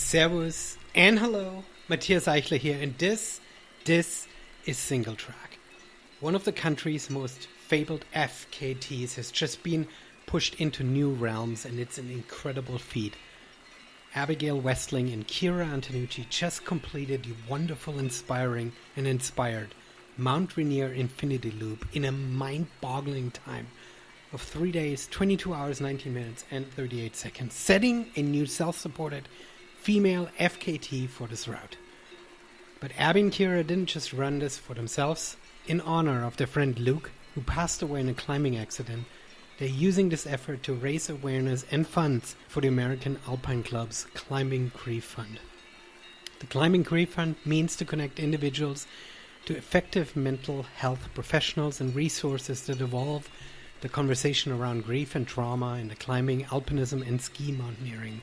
Servus and hello, Matthias Eichler here, and this is Singletrack. One of the country's most fabled FKTs has just been pushed into new realms, and it's an incredible feat. Abigail, Westling, and Kiira Antenucci just completed the wonderful, inspiring, and inspired Mount Rainier Infinity Loop in a mind-boggling time of 3 days, 22 hours, 19 minutes, and 38 seconds, setting a new self-supported female FKT for this route. But Abby and Kiira didn't just run this for themselves. In honor of their friend Luke, who passed away in a climbing accident, they're using this effort to raise awareness and funds for the American Alpine Club's Climbing Grief Fund. The Climbing Grief Fund means to connect individuals to effective mental health professionals and resources that evolve the conversation around grief and trauma in the climbing, alpinism, and ski mountaineering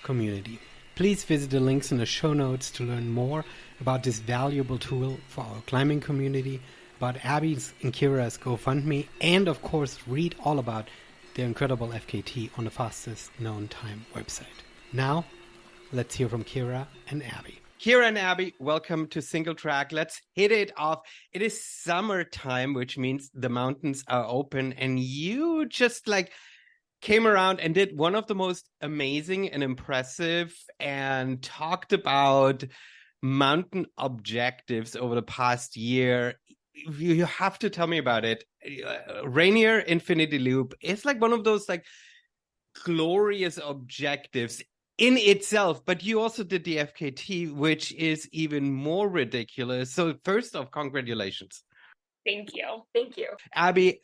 community. Please visit the links in the show notes to learn more about this valuable tool for our climbing community, about Abby's and Kiira's GoFundMe, and of course read all about their incredible FKT on the fastest known time website. Now, let's hear from Kiira and Abby. Kiira and Abby, welcome to Singletrack. Let's hit it off. It is summertime, which means the mountains are open, and you just came around and did one of the most amazing and impressive and talked about mountain objectives over the past year. You have to tell me about it. Rainier Infinity Loop is one of those glorious objectives in itself, but you also did the FKT, which is even more ridiculous. So first off, congratulations. Thank you. Abby,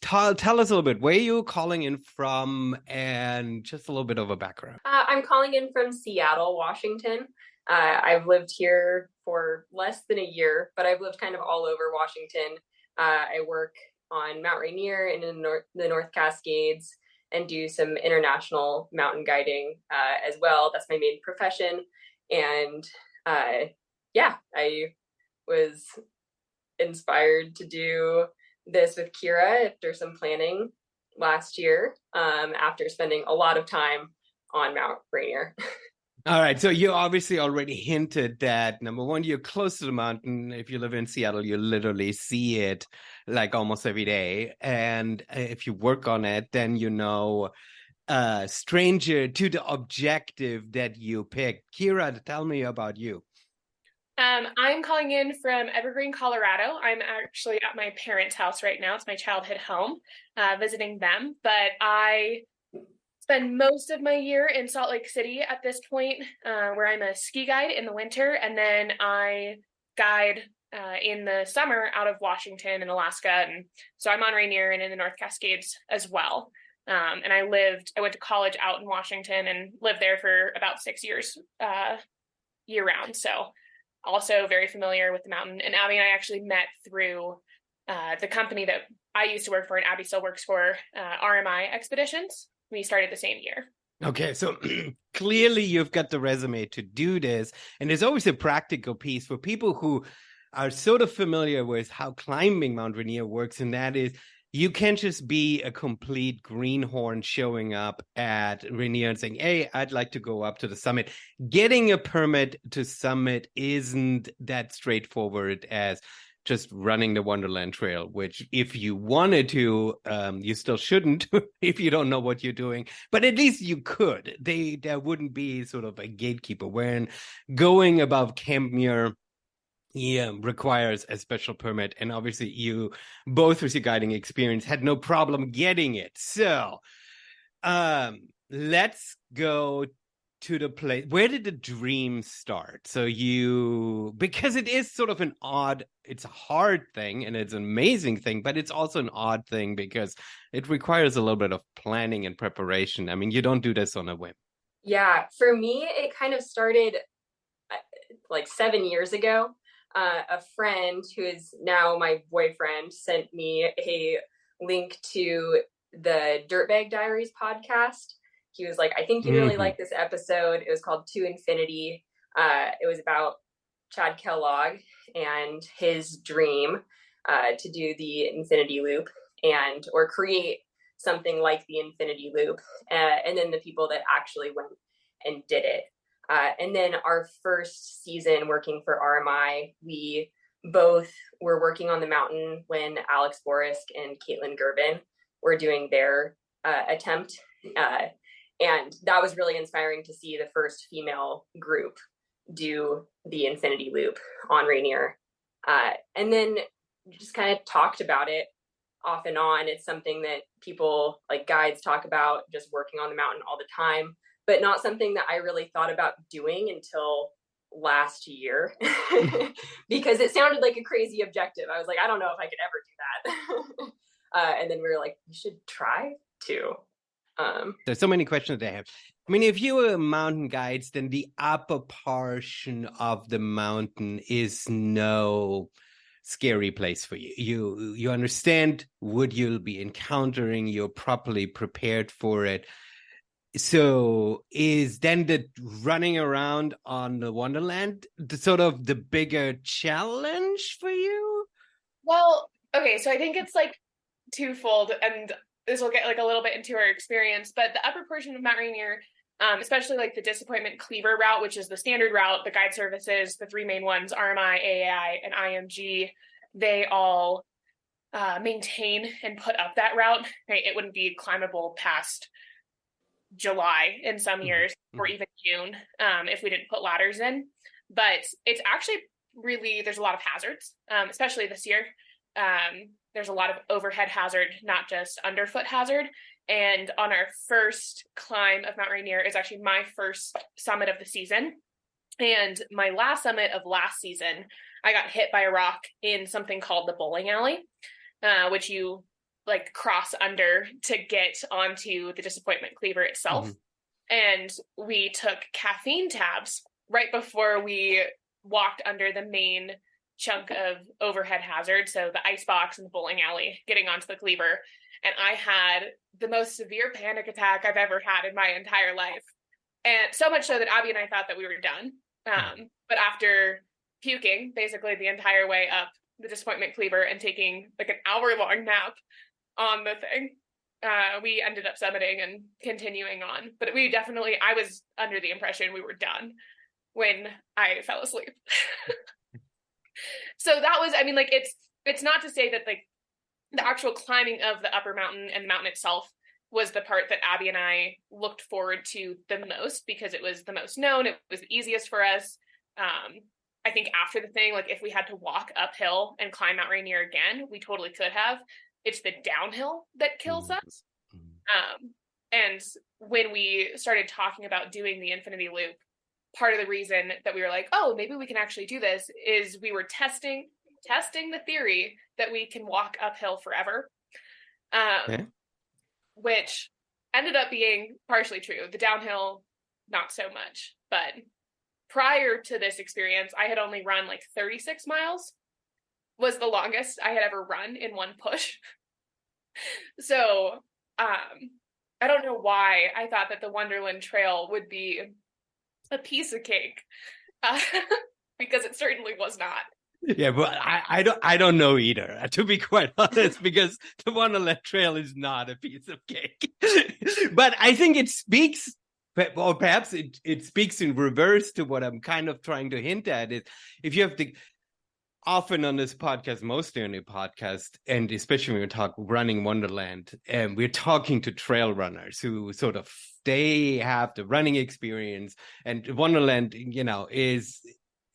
tell us a little bit, where are you calling in from, and just a little bit of a background. I'm calling in from Seattle, Washington. I've lived here for less than a year, but I've lived kind of all over Washington. I work on Mount Rainier and in the North Cascades and do some international mountain guiding as well. That's my main profession. And I was inspired to do this with Kiira after some planning last year, after spending a lot of time on Mount Rainier. All right, so you obviously already hinted that, number one, you're close to the mountain. If you live in Seattle, you literally see it almost every day. And if you work on it, then stranger to the objective that you picked. Kiira, tell me about you. I'm calling in from Evergreen, Colorado. I'm actually at my parents' house right now. It's my childhood home, visiting them. But I spend most of my year in Salt Lake City at this point, where I'm a ski guide in the winter. And then I guide in the summer out of Washington and Alaska. And so I'm on Rainier and in the North Cascades as well. And I went to college out in Washington and lived there for about 6 years, year round. So also very familiar with the mountain. And Abby and I actually met through the company that I used to work for, and Abby still works for, RMI Expeditions. We started the same year. Okay, so clearly you've got the resume to do this. And there's always a practical piece for people who are sort of familiar with how climbing Mount Rainier works, and that is you can't just be a complete greenhorn showing up at Rainier and saying, hey, I'd like to go up to the summit. Getting a permit to summit isn't that straightforward as just running the Wonderland Trail, which if you wanted to, you still shouldn't if you don't know what you're doing. But at least you could. There wouldn't be sort of a gatekeeper. When going above Camp Muir, requires a special permit, and obviously you both with your guiding experience had no problem getting it. So let's go to the place. Where did the dream start? So because it is sort of it's a hard thing and it's an amazing thing, but it's also an odd thing because it requires a little bit of planning and preparation. I mean, you don't do this on a whim. Yeah, for me, it kind of started 7 years ago. A friend who is now my boyfriend sent me a link to the Dirtbag Diaries podcast. He was like, I think you really like this episode. It was called To Infinity. It was about Chad Kellogg and his dream to do the Infinity Loop or create something like the Infinity Loop. And then the people that actually went and did it. And then our first season working for RMI, we both were working on the mountain when Alex Borisk and Caitlin Gerben were doing their attempt. And that was really inspiring to see the first female group do the infinity loop on Rainier. And then just kind of talked about it off and on. It's something that people like guides talk about, just working on the mountain all the time, but not something that I really thought about doing until last year because it sounded like a crazy objective. I was like, I don't know if I could ever do that. And then we were like, you should try to. There's so many questions I have. I mean, if you were mountain guides, then the upper portion of the mountain is no scary place for you. You understand what you'll be encountering. You're properly prepared for it. So is then the running around on the Wonderland the sort of the bigger challenge for you? Well, okay, so I think it's like twofold, and this will get like a little bit into our experience, but the upper portion of Mount Rainier, especially like the Disappointment Cleaver route, which is the standard route, the guide services, the three main ones, RMI, AAI, and IMG, they all maintain and put up that route. Right? It wouldn't be climbable past July in some years, or even June, if we didn't put ladders in. But it's actually really, there's a lot of hazards, especially this year. There's a lot of overhead hazard, not just underfoot hazard. And on our first climb of Mount Rainier is actually my first summit of the season. And my last summit of last season, I got hit by a rock in something called the bowling alley, which you like cross under to get onto the Disappointment Cleaver itself. And we took caffeine tabs right before we walked under the main chunk of overhead hazard, so the ice box and the bowling alley, getting onto the cleaver. And I had the most severe panic attack I've ever had in my entire life. And so much so that Abby and I thought that we were done. But after puking basically the entire way up the Disappointment Cleaver and taking like an hour-long nap on the thing, we ended up summiting and continuing on. But I was under the impression we were done when I fell asleep. So that was, I mean, like, it's not to say that like the actual climbing of the upper mountain and the mountain itself was the part that Abby and I looked forward to the most, because it was the most known. It was the easiest for us. I think after the thing, like if we had to walk uphill and climb Mount Rainier again, we totally could have. It's the downhill that kills us. And when we started talking about doing the Infinity Loop, part of the reason that we were like, oh, maybe we can actually do this is we were testing the theory that we can walk uphill forever, which ended up being partially true. The downhill, not so much. But prior to this experience, I had only run like 36 miles, was the longest I had ever run in one push. So I don't know why I thought that the Wonderland Trail would be a piece of cake, because it certainly was not. Yeah, but I don't know either, to be quite honest, because the Wonderland Trail is not a piece of cake. But I think it speaks, or perhaps it speaks in reverse to what I'm kind of trying to hint at, is if you have often on this podcast, mostly on the podcast, and especially when we talk running Wonderland, and we're talking to trail runners who sort of, they have the running experience, and Wonderland, is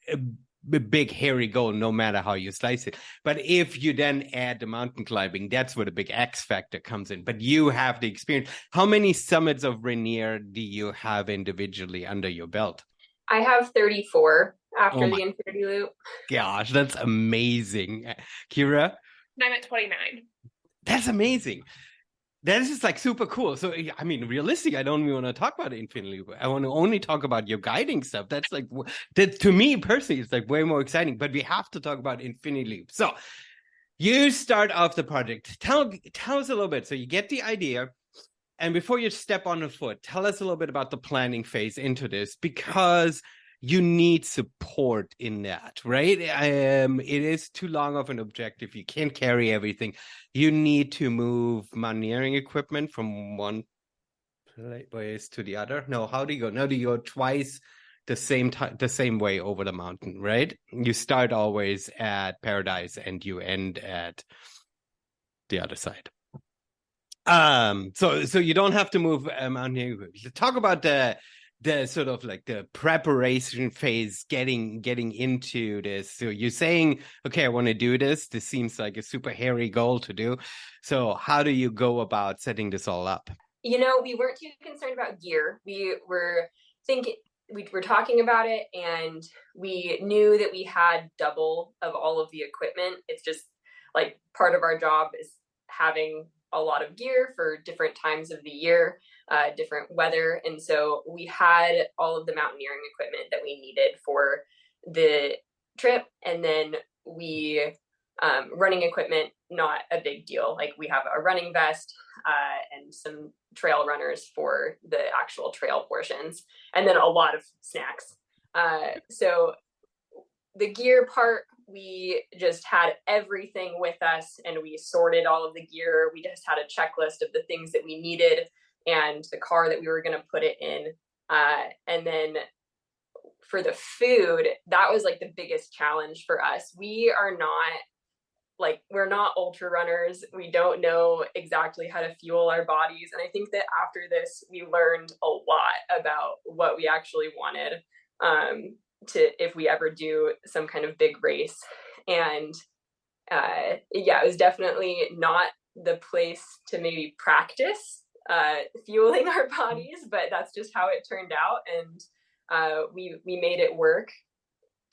a big hairy goal no matter how you slice it. But if you then add the mountain climbing, that's where the big X factor comes in. But you have the experience. How many summits of Rainier do you have individually under your belt? I have 34 after the Infinity Loop. Gosh, that's amazing. Kiira? I'm at 29. That's amazing. That is just like super cool. So, I mean, realistic, I don't even want to talk about Infinity Loop. I want to only talk about your guiding stuff. That's like, that to me personally, it's like way more exciting, but we have to talk about Infinity Loop. So you start off the project. Tell us a little bit. So you get the idea, and before you step on the foot, tell us a little bit about the planning phase into this, because you need support in that, right? It is too long of an objective. You can't carry everything. You need to move mountaineering equipment from one place to the other. No, how do you go? No, do you go twice the same way over the mountain, right? You start always at Paradise and you end at the other side. So you don't have to move on here. Talk about the sort of like the preparation phase, getting into this. So you're saying, okay, I want to do this. This seems like a super hairy goal to do. So how do you go about setting this all up? We weren't too concerned about gear. We were talking about it, and we knew that we had double of all of the equipment. It's just like part of our job is having a lot of gear for different times of the year, different weather. And so we had all of the mountaineering equipment that we needed for the trip. And then running equipment, not a big deal. Like we have a running vest and some trail runners for the actual trail portions, and then a lot of snacks. So the gear part, we just had everything with us and we sorted all of the gear. We just had a checklist of the things that we needed and the car that we were going to put it in. And then for the food, that was like the biggest challenge for us. We're not ultra runners. We don't know exactly how to fuel our bodies. And I think that after this, we learned a lot about what we actually wanted if we ever do some kind of big race. And it was definitely not the place to maybe practice fueling our bodies, but that's just how it turned out. And we made it work.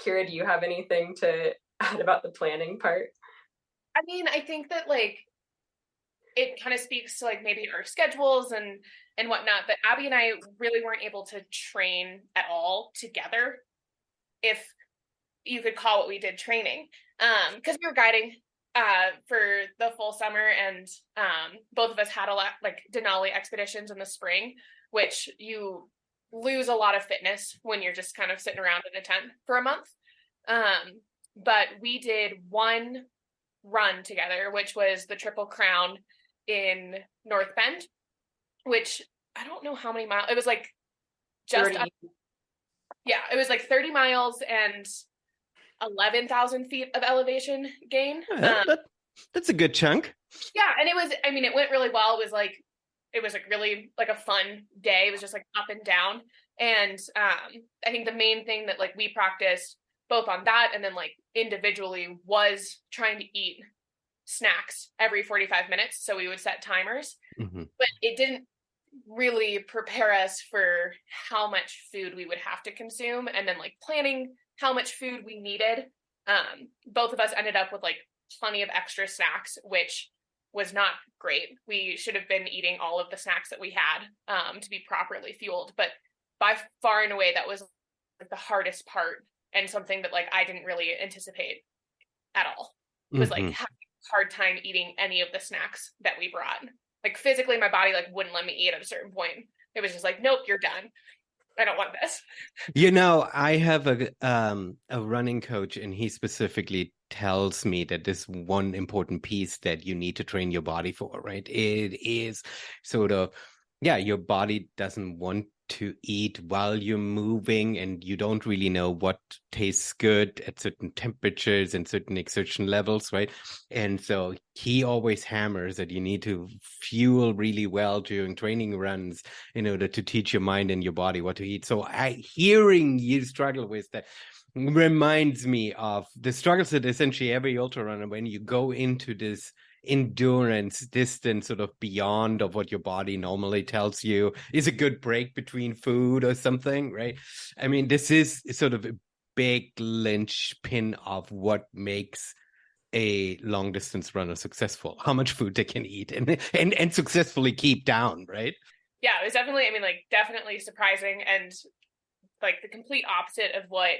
Kiira, do you have anything to add about the planning part? I mean, I think that like it kind of speaks to like maybe our schedules and whatnot, but Abby and I really weren't able to train at all together, if you could call what we did training, because we were guiding for the full summer, and both of us had a lot like Denali expeditions in the spring, which you lose a lot of fitness when you're just kind of sitting around in a tent for a month. But we did one run together, which was the Triple Crown in North Bend, which I don't know how many miles. It was like just 30. It was like 30 miles and 11,000 feet of elevation gain. That's a good chunk. Yeah, and it went really well. It was really like a fun day. It was just like up and down. And I think the main thing that like we practiced both on that and then like individually was trying to eat snacks every 45 minutes. So we would set timers, but it didn't really prepare us for how much food we would have to consume, and then like planning how much food we needed. Both of us ended up with like plenty of extra snacks, which was not great. We should have been eating all of the snacks that we had to be properly fueled, but by far and away that was like the hardest part, and something that like I didn't really anticipate at all. It was like having a hard time eating any of the snacks that we brought. Like physically my body like wouldn't let me eat at a certain point. It was just like, nope, you're done. I don't want this. I have a running coach, and he specifically tells me that this one important piece that you need to train your body for, right? It is sort of, your body doesn't want to eat while you're moving, and you don't really know what tastes good at certain temperatures and certain exertion levels, right? And so he always hammers that you need to fuel really well during training runs in order to teach your mind and your body what to eat. So hearing you struggle with that reminds me of the struggles that essentially every ultra runner, when you go into this endurance distance sort of beyond of what your body normally tells you is a good break between food or something, right? I mean, this is sort of a big linchpin of what makes a long distance runner successful, how much food they can eat and successfully keep down, right? Yeah, it was definitely surprising, and like the complete opposite of what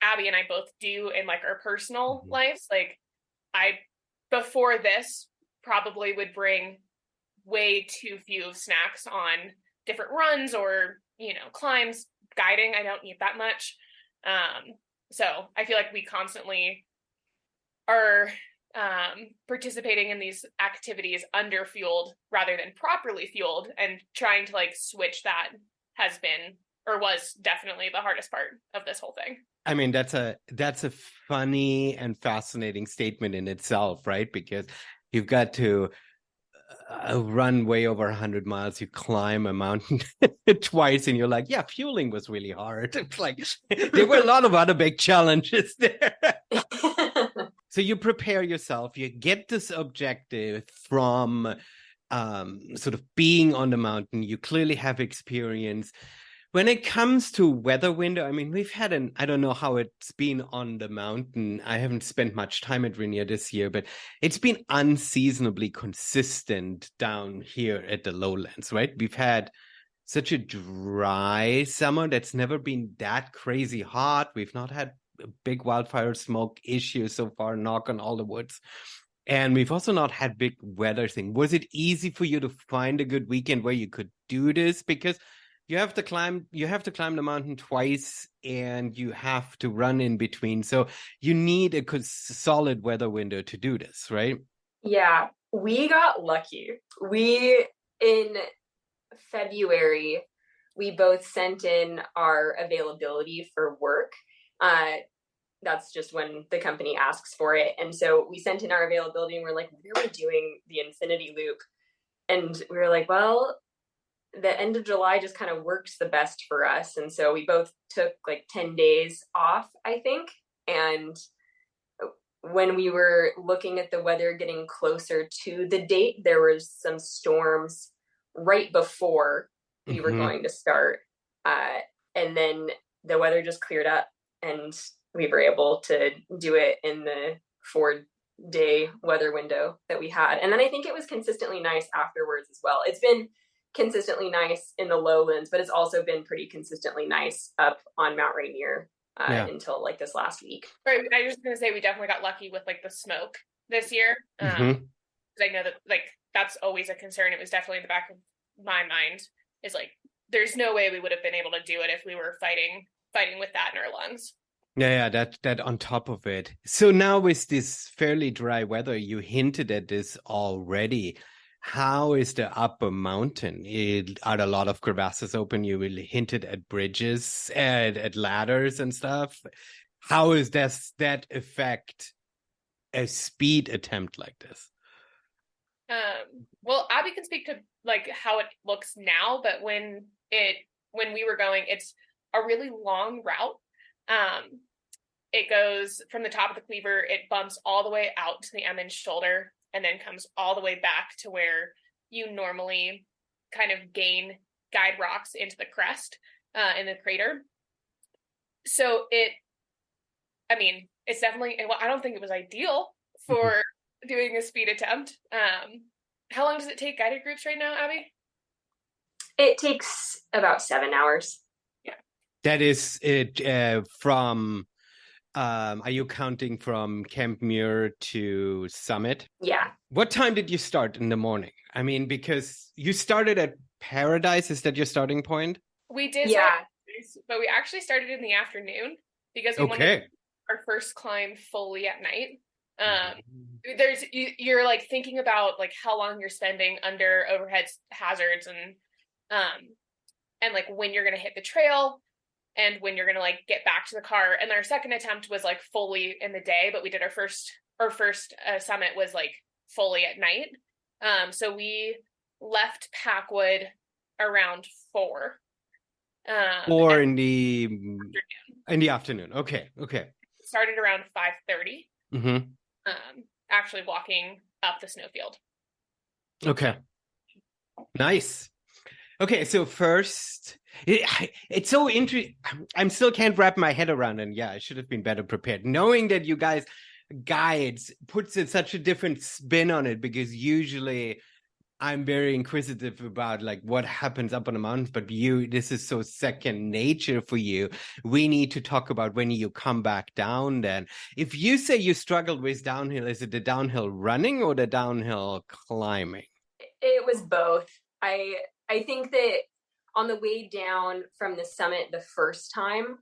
Abby and I both do in like our personal lives. Like before this probably would bring way too few snacks on different runs or, climbs. Guiding, I don't eat that much. So I feel like we constantly are participating in these activities under-fueled rather than properly fueled, and trying to like switch that has been or was definitely the hardest part of this whole thing. I mean, that's a funny and fascinating statement in itself, right? Because you've got to run way over 100 miles, you climb a mountain twice, and you're like, yeah, fueling was really hard. It's like there were a lot of other big challenges there. So you prepare yourself, you get this objective from sort of being on the mountain. You clearly have experience. When it comes to weather window, I mean, we've had I don't know how it's been on the mountain. I haven't spent much time at Rainier this year, but it's been unseasonably consistent down here at the lowlands, right? We've had such a dry summer that's never been that crazy hot. We've not had a big wildfire smoke issue so far, knock on all the woods. And we've also not had big weather thing. Was it easy for you to find a good weekend where you could do this? Because you have to climb the mountain twice, and you have to run in between. So you need a solid weather window to do this, right? Yeah, we got lucky. In February, we both sent in our availability for work. That's just when the company asks for it. And so we sent in our availability, and we're like, where are we doing the Infinity Loop? And we were like, well, the end of July just kind of works the best for us. And so we both took like 10 days off, I think. And when we were looking at the weather getting closer to the date, there was some storms right before we were going to start. And then the weather just cleared up, and we were able to do it in the 4-day weather window that we had. And then I think it was consistently nice afterwards as well. It's been consistently nice in the lowlands, but it's also been pretty consistently nice up on Mount Rainier until like this last week. Right. I was just going to say, we definitely got lucky with like the smoke this year. I know that like that's always a concern. It was definitely in the back of my mind, is like, there's no way we would have been able to do it if we were fighting with that in our lungs. Yeah, that on top of it. So now with this fairly dry weather, you hinted at this already. How is the upper mountain? Are a lot of crevasses open? You really hinted at bridges and at ladders and stuff. How is that affect a speed attempt like this? Well, Abby can speak to like how it looks now, but when we were going, it's a really long route. It goes from the top of the cleaver, it bumps all the way out to the Emmons shoulder, and then comes all the way back to where you normally kind of gain guide rocks into the crest in the crater. So it's definitely, well, I don't think it was ideal for doing a speed attempt. How long does it take guided groups right now, Abby? It takes about 7 hours. Yeah. That is it from... are you counting from Camp Muir to Summit? Yeah. What time did you start in the morning? I mean, because you started at Paradise. Is that your starting point? We did, yeah, but we actually started in the afternoon because we wanted our first climb fully at night. You're like thinking about like how long you're spending under overhead hazards and like when you're going to hit the trail and when you're going to like get back to the car. And our second attempt was like fully in the day, but we did our first summit was like fully at night. So we left Packwood around 4. 4 in the afternoon. Okay. Started around 5:30. Actually walking up the snowfield. Okay. Nice. Okay, so first, it's so interesting. I still can't wrap my head around, and yeah, I should have been better prepared. Knowing that you guys guides puts it such a different spin on it, because usually I'm very inquisitive about like what happens up on the mountains, but this is so second nature for you. We need to talk about when you come back down then. If you say you struggled with downhill, is it the downhill running or the downhill climbing? It was both. I think that on the way down from the summit the first time,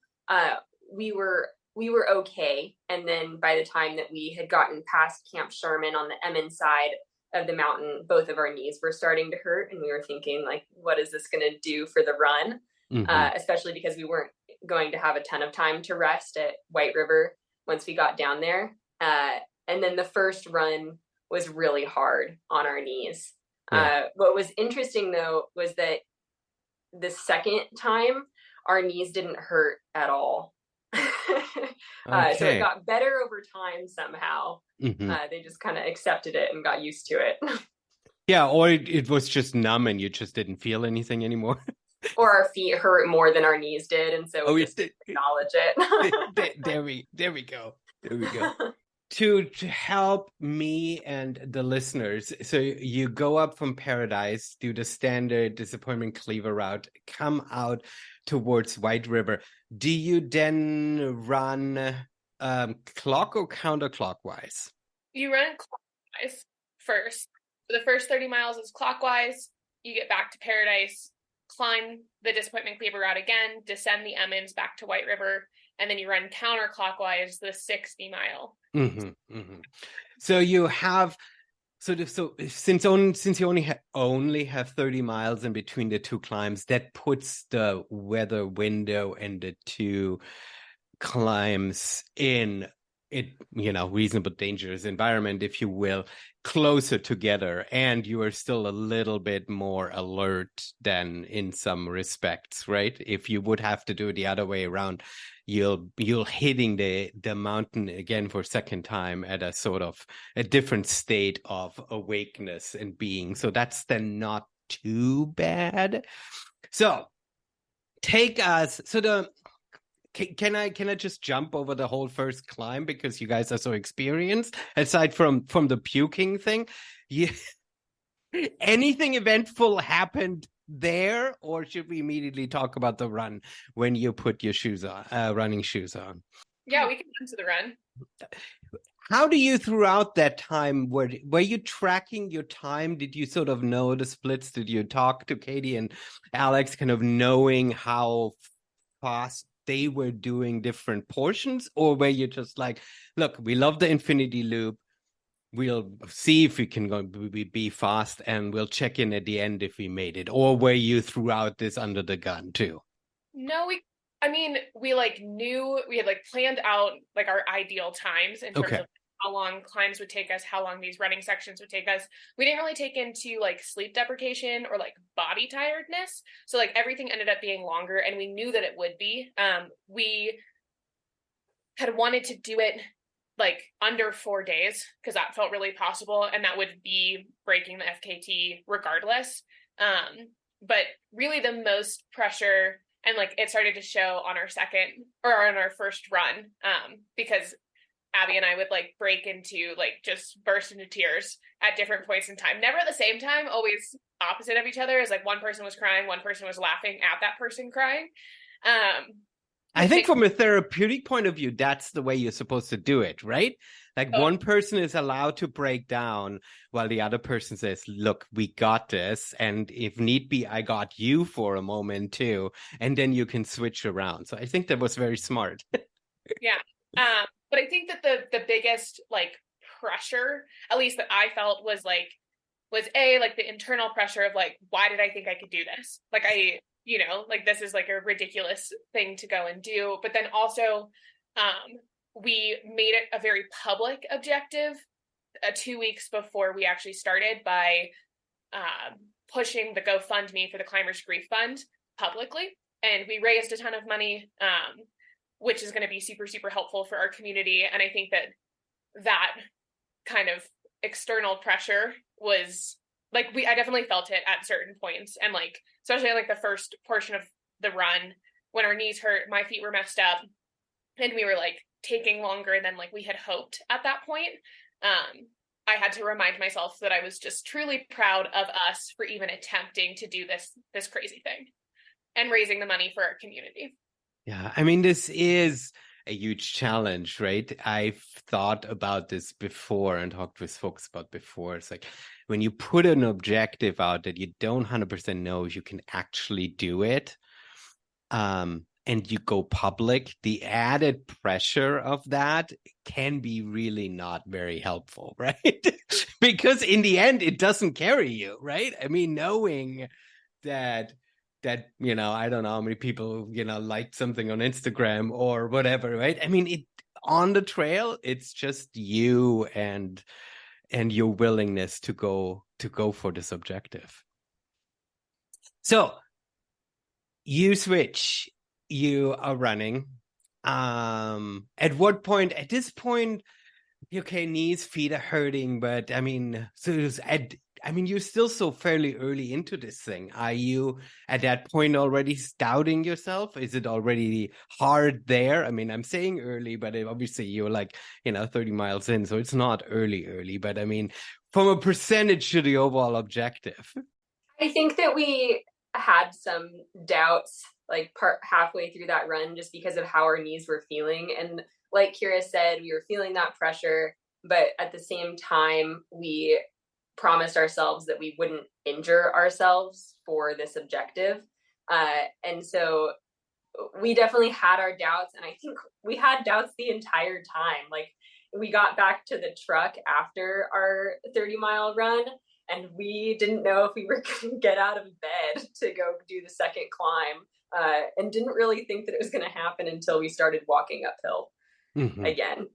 we were okay. And then by the time that we had gotten past Camp Sherman on the Emmons side of the mountain, both of our knees were starting to hurt. And we were thinking like, what is this going to do for the run? especially because we weren't going to have a ton of time to rest at White River once we got down there. And then the first run was really hard on our knees. Yeah. What was interesting, though, was that the second time, our knees didn't hurt at all. So it got better over time somehow. They just kind of accepted it and got used to it. Yeah, or it was just numb and you just didn't feel anything anymore. Or our feet hurt more than our knees did, and so we just acknowledge it. There we go. There we go. To help me and the listeners, so you go up from Paradise, do the standard Disappointment Cleaver route, come out towards White River. Do you then run clock or counterclockwise? You run clockwise first. The first 30 miles is clockwise. You get back to Paradise, climb the Disappointment Cleaver route again, descend the Emmons back to White River, and then you run counterclockwise the 60 mile. So you have since you only have 30 miles in between the two climbs, that puts the weather window and the two climbs in reasonable dangerous environment, if you will, closer together, and you are still a little bit more alert than in some respects, right? If you would have to do it the other way around, you'll hitting the mountain again for a second time at a sort of a different state of awakeness and being. So that's then not too bad. So take us. So can I just jump over the whole first climb because you guys are so experienced? Aside from the puking thing, anything eventful happened there, or should we immediately talk about the run when you put your shoes on, running shoes on? Yeah, we can run to the run. How do you, throughout that time, were you tracking your time? Did you sort of know the splits? Did you talk to Katie and Alex, kind of knowing how fast they were doing different portions? Or were you just like, look, we love the infinity loop, we'll see if we can go be fast, and we'll check in at the end if we made it? Or were you throughout this under the gun too? No, we knew, we had planned out our ideal times in terms of how long climbs would take us, how long these running sections would take us. We didn't really take into sleep deprivation or body tiredness. So everything ended up being longer, and we knew that it would be. We had wanted to do it under 4 days because that felt really possible, and that would be breaking the FKT regardless. But really the most pressure, and it started to show on our second or on our first run, because Abby and I would break into just burst into tears at different points in time. Never at the same time, always opposite of each other. As one person was crying, one person was laughing at that person crying. I think from a therapeutic point of view, that's the way you're supposed to do it, right? One person is allowed to break down while the other person says, look, we got this. And if need be, I got you for a moment too. And then you can switch around. So I think that was very smart. Yeah. But I think that the biggest pressure, at least that I felt, was the internal pressure of why did I think I could do this? This is a ridiculous thing to go and do. But then also, we made it a very public objective 2 weeks before we actually started by pushing the GoFundMe for the Climbers Grief Fund publicly. And we raised a ton of money, which is going to be super, super helpful for our community. And I think that kind of external pressure was I definitely felt it at certain points. And especially the first portion of the run, when our knees hurt, my feet were messed up, and we were taking longer than we had hoped at that point. I had to remind myself that I was just truly proud of us for even attempting to do this crazy thing and raising the money for our community. Yeah, I mean, this is a huge challenge, right? I've thought about this before and talked with folks about before. It's when you put an objective out that you don't 100% know if you can actually do it, and you go public, the added pressure of that can be really not very helpful, right? Because in the end, it doesn't carry you, right? I mean, knowing that that, I don't know how many people, liked something on Instagram or whatever, right? I mean, on the trail, it's just you and your willingness to go for this objective. So you switch, you are running. At what point, at this point, okay, knees, feet are hurting, but I mean, so you're still so fairly early into this thing. Are you at that point already doubting yourself? Is it already hard there? I mean, I'm saying early, but obviously you're like, 30 miles in, so it's not early, but I mean, from a percentage to the overall objective. I think that we had some doubts like halfway through that run just because of how our knees were feeling. And like Kiira said, we were feeling that pressure, but at the same time, we promised ourselves that we wouldn't injure ourselves for this objective. And so we definitely had our doubts. And I think we had doubts the entire time. Like we got back to the truck after our 30-mile run, and we didn't know if we were going to get out of bed to go do the second climb, and didn't really think that it was going to happen until we started walking uphill again.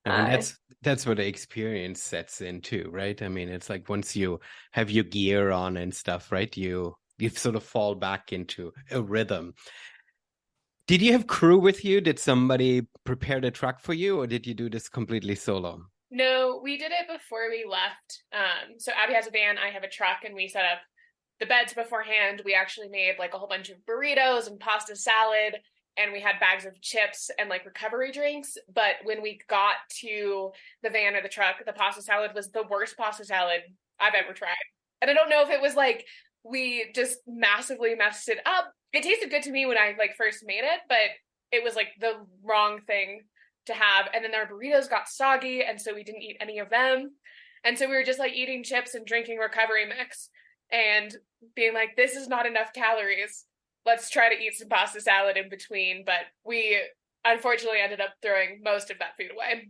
I mean, that's where the experience sets in too, right? I mean, it's like once you have your gear on and stuff, right? You sort of fall back into a rhythm. Did you have crew with you? Did somebody prepare the truck for you, or did you do this completely solo? No, we did it before we left. So Abby has a van, I have a truck, and we set up the beds beforehand. We actually made like a whole bunch of burritos and pasta salad, and we had bags of chips and like recovery drinks. But when we got to the van or the truck, the pasta salad was the worst pasta salad I've ever tried. And I don't know if it was like we just massively messed it up. It tasted good to me when I like first made it, but it was like the wrong thing to have. And then our burritos got soggy, and so we didn't eat any of them. And so we were just like eating chips and drinking recovery mix and being like, this is not enough calories. Let's try to eat some pasta salad in between. But we unfortunately ended up throwing most of that food away.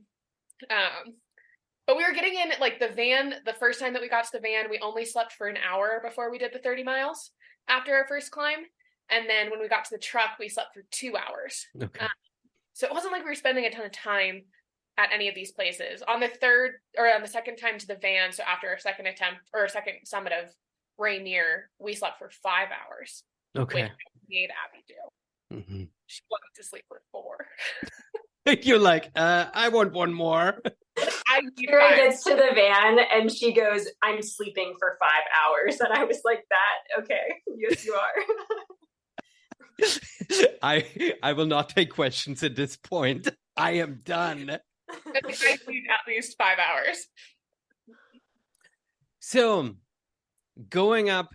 But we were getting in like the van. The first time that we got to the van, we only slept for an hour before we did the 30 miles after our first climb. And then when we got to the truck, we slept for 2 hours. Okay. So it wasn't like we were spending a ton of time at any of these places. On the second time to the van, so after our second attempt or second summit of Rainier, we slept for 5 hours. Okay. Which made Abby do. Mm-hmm. She wanted to sleep for 4. You're like, I want one more. Kiira gets to the van and she goes, I'm sleeping for 5 hours. And I was like, that, okay, yes, you are. I will not take questions at this point. I am done. I sleep at least 5 hours. So, going up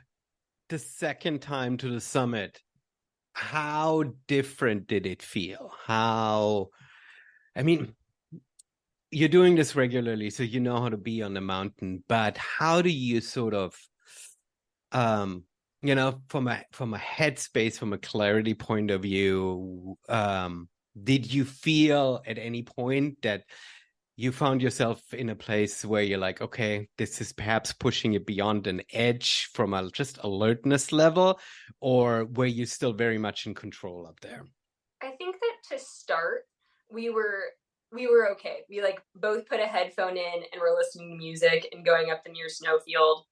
the second time to the summit, how different did it feel? I mean, you're doing this regularly, so you know how to be on the mountain, but how do you sort of, from a headspace, from a clarity point of view, did you feel at any point that you found yourself in a place where you're like, okay, this is perhaps pushing it beyond an edge from a just alertness level, or were you still very much in control up there? I think that to start, we were okay. We like both put a headphone in and were listening to music and going up the near snowfield.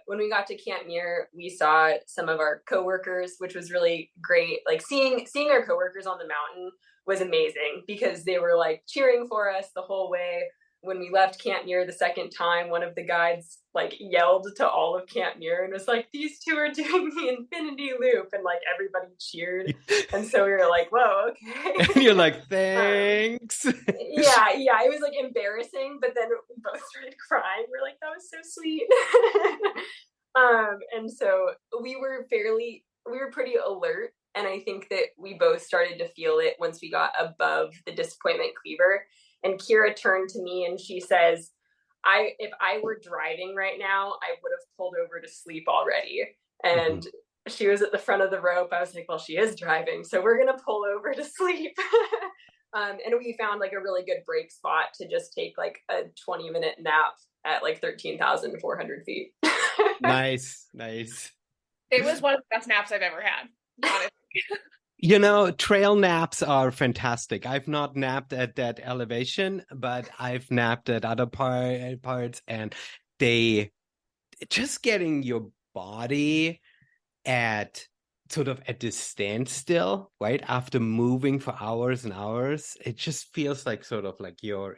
When we got to Camp Muir, we saw some of our coworkers, which was really great. Like seeing our coworkers on the mountain was amazing because they were like cheering for us the whole way. When we left Camp Muir the second time, one of the guides like yelled to all of Camp Muir and was like, these two are doing the infinity loop, and like everybody cheered. And so we were like, whoa, okay. And you're like, thanks. Yeah, it was like embarrassing, but then we both started crying. We're like, that was so sweet. And so we were pretty alert. And I think that we both started to feel it once we got above the disappointment cleaver. And Kiira turned to me and she says, if I were driving right now, I would have pulled over to sleep already. And she was at the front of the rope. I was like, well, she is driving, so we're going to pull over to sleep. And we found like a really good break spot to just take like a 20-minute nap at like 13,400 feet. Nice. It was one of the best naps I've ever had, honestly. You know, trail naps are fantastic. I've not napped at that elevation, but I've napped at other parts, and they just getting your body at sort of at this standstill, right? After moving for hours and hours, it just feels like sort of like your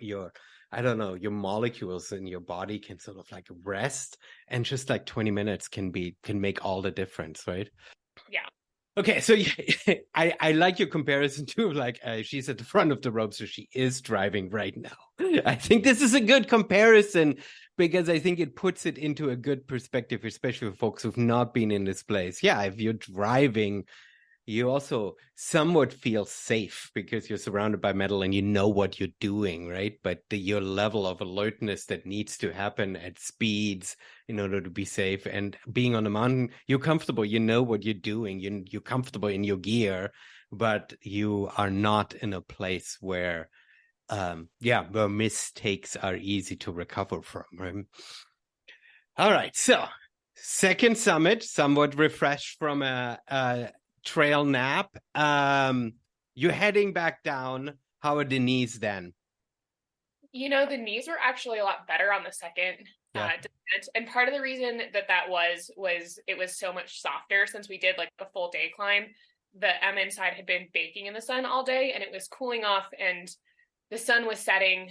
I don't know, your molecules in your body can sort of like rest, and just like 20 minutes can make all the difference, right? Yeah. Okay, so I like your comparison too. Like she's at the front of the rope, so she is driving right now. I think this is a good comparison because I think it puts it into a good perspective, especially for folks who've not been in this place. Yeah, if you're driving, you also somewhat feel safe because you're surrounded by metal and you know what you're doing, right? But your level of alertness that needs to happen at speeds in order to be safe, and being on the mountain, you're comfortable, you know what you're doing, you're comfortable in your gear, but you are not in a place where where mistakes are easy to recover from, right? All right, so second summit, somewhat refreshed from a trail nap. You're heading back down. How are the knees then? You know, the knees were actually a lot better on the second descent. And part of the reason that was it was so much softer since we did like the full day climb. The M inside had been baking in the sun all day and it was cooling off and the sun was setting.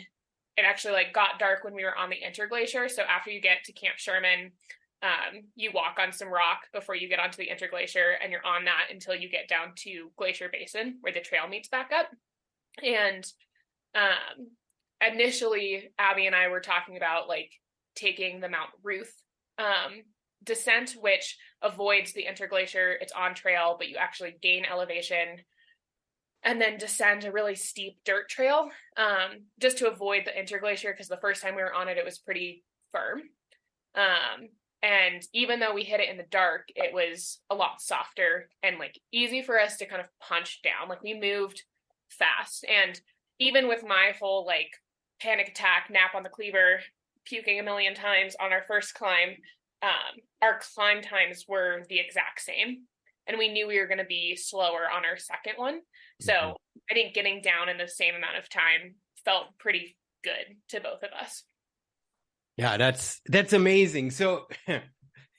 It actually like got dark when we were on the interglacier. So after you get to Camp Sherman, you walk on some rock before you get onto the interglacier, and you're on that until you get down to Glacier Basin where the trail meets back up. And initially, Abby and I were talking about like taking the Mount Ruth descent, which avoids the interglacier. It's on trail, but you actually gain elevation and then descend a really steep dirt trail just to avoid the interglacier, because the first time we were on it, it was pretty firm. And even though we hit it in the dark, it was a lot softer and like easy for us to kind of punch down. Like we moved fast. And even with my full like panic attack, nap on the cleaver, puking a million times on our first climb, our climb times were the exact same. And we knew we were going to be slower on our second one. So I think getting down in the same amount of time felt pretty good to both of us. Yeah, that's amazing. So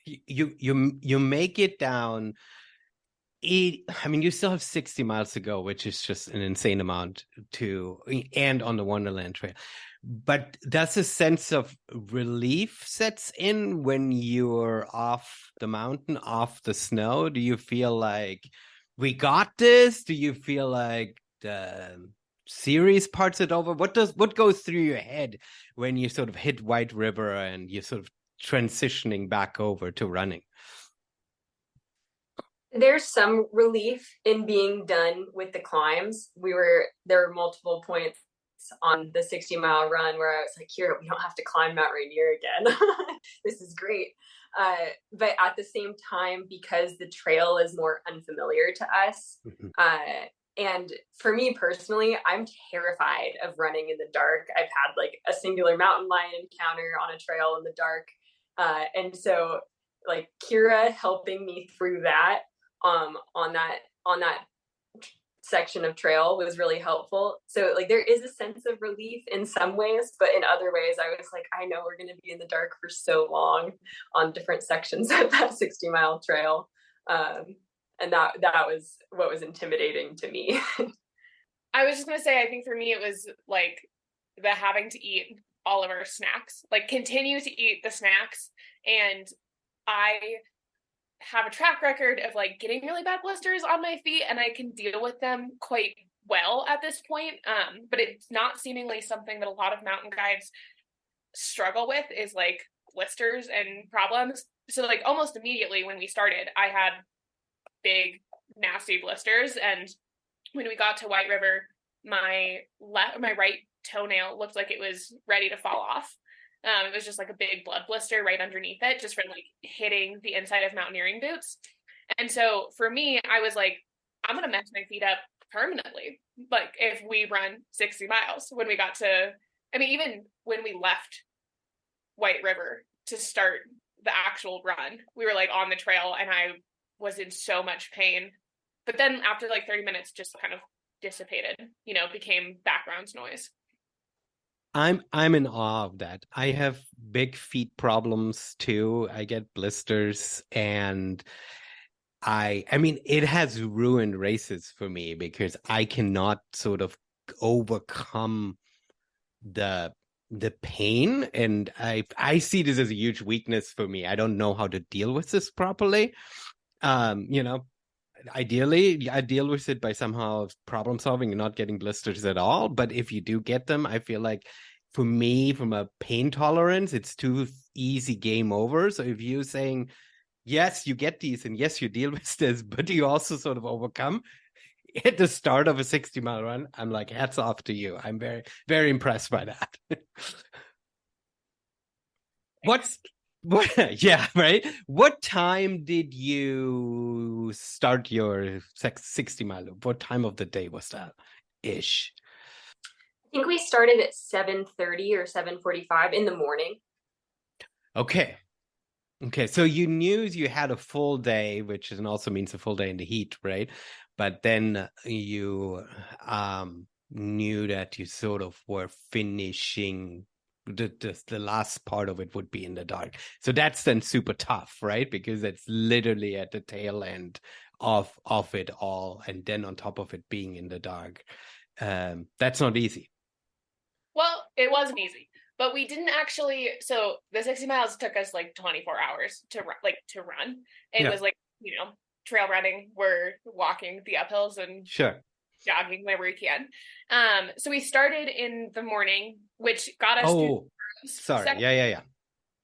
you make it down. I mean, you still have 60 miles to go, which is just an insane amount and on the Wonderland Trail. But does a sense of relief sets in when you're off the mountain, off the snow? Do you feel like we got this? Do you feel like the series parts it over? What goes through your head when you sort of hit White River and you're sort of transitioning back over to running? There's some relief in being done with the climbs. There were multiple points on the 60-mile run where I was like, Kiira, we don't have to climb Mount Rainier again. This is great. But at the same time, because the trail is more unfamiliar to us, and for me personally, I'm terrified of running in the dark. I've had like a singular mountain lion encounter on a trail in the dark. And so like Kiira helping me through that on that section of trail was really helpful. So like there is a sense of relief in some ways, but in other ways I was like, I know we're going to be in the dark for so long on different sections of that 60-mile trail. And that was what was intimidating to me. I was just going to say, I think for me, it was like the having to eat all of our snacks, like continue to eat the snacks. And I have a track record of like getting really bad blisters on my feet, and I can deal with them quite well at this point. But it's not seemingly something that a lot of mountain guides struggle with, is like blisters and problems. So like almost immediately when we started, I had big nasty blisters, and when we got to White River, my right toenail looked like it was ready to fall off. It was just like a big blood blister right underneath it, just from like hitting the inside of mountaineering boots. And so for me, I was like, I'm going to mess my feet up permanently. Like if we run 60 miles, when we got to, I mean, even when we left White River to start the actual run, we were like on the trail, and I was in so much pain. But then after like 30 minutes, just kind of dissipated, became background noise. I'm in awe of that. I have big feet problems too. I get blisters, and I mean it has ruined races for me because I cannot sort of overcome the pain, and I see this as a huge weakness for me. I don't know how to deal with this properly. Ideally, I deal with it by somehow problem solving and not getting blisters at all. But if you do get them, I feel like for me, from a pain tolerance, it's too easy game over. So if you're saying, yes, you get these and yes, you deal with this, but you also sort of overcome at the start of a 60-mile run, I'm like, hats off to you. I'm very, very impressed by that. Yeah, right. What time did you start your 60-mile loop? What time of the day was that ish? I think we started at 7:30 or 7:45 in the morning. Okay. So you knew you had a full day, which also means a full day in the heat, right? But then you knew that you sort of were finishing the last part of it would be in the dark. So that's then super tough, right? Because it's literally at the tail end of it all, and then on top of it being in the dark. That's not easy. Well, it wasn't easy, but we didn't actually. So the 60 miles took us like 24 hours to run. It was like, trail running. We're walking the uphills and sure, jogging whenever we can. So we started in the morning, which got us through the sorry. Yeah.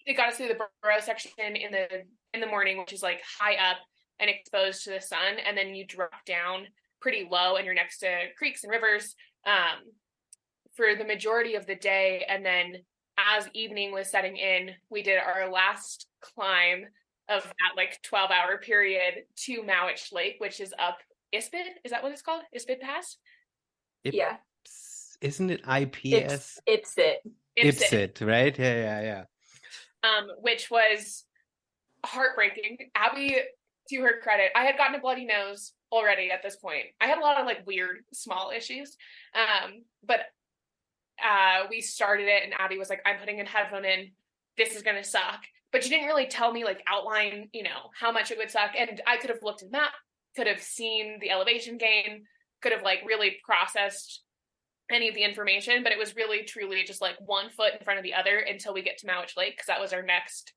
It got us through the burrow section in the morning, which is like high up and exposed to the sun, and then you drop down pretty low and you're next to creeks and rivers for the majority of the day. And then as evening was setting in, we did our last climb of that like 12-hour period to Mowich Lake, which is up Ispid. Is that what it's called? Ispid Pass? Yeah. Isn't it IPS? Ipsit, right? Yeah. Which was heartbreaking. Abby, to her credit, I had gotten a bloody nose already at this point. I had a lot of like weird small issues. But we started it and Abby was like, I'm putting a headphone in. This is going to suck. But she didn't really tell me, like, outline, how much it would suck. And I could have looked at the map, could have seen the elevation gain, could have like really processed any of the information, but it was really truly just like one foot in front of the other until we get to Mowich Lake, because that was our next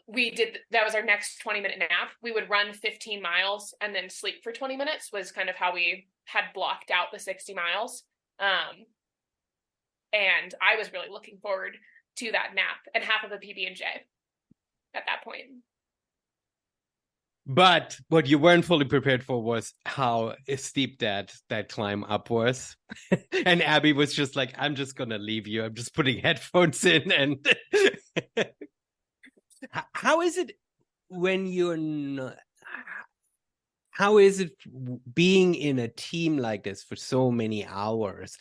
20-minute nap. We would run 15 miles and then sleep for 20 minutes was kind of how we had blocked out the 60 miles. And I was really looking forward to that nap and half of a PB&J at that point. But what you weren't fully prepared for was how steep that climb up was. And Abby was just like, I'm just going to leave you. I'm just putting headphones in. And how is it when you're not... How is it being in a team like this for so many hours?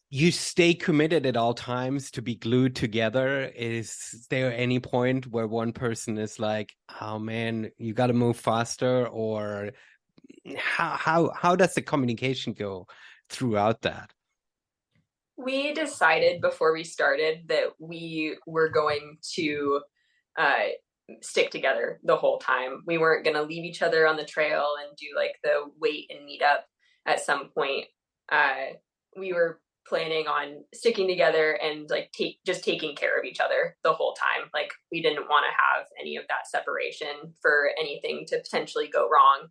You stay committed at all times to be glued together. Is there any point where one person is like, oh man, you got to move faster? Or how does the communication go throughout that? We decided before we started that we were going to stick together the whole time. We weren't going to leave each other on the trail and do like the wait and meet up at some point. We were planning on sticking together and like just taking care of each other the whole time. Like we didn't want to have any of that separation for anything to potentially go wrong.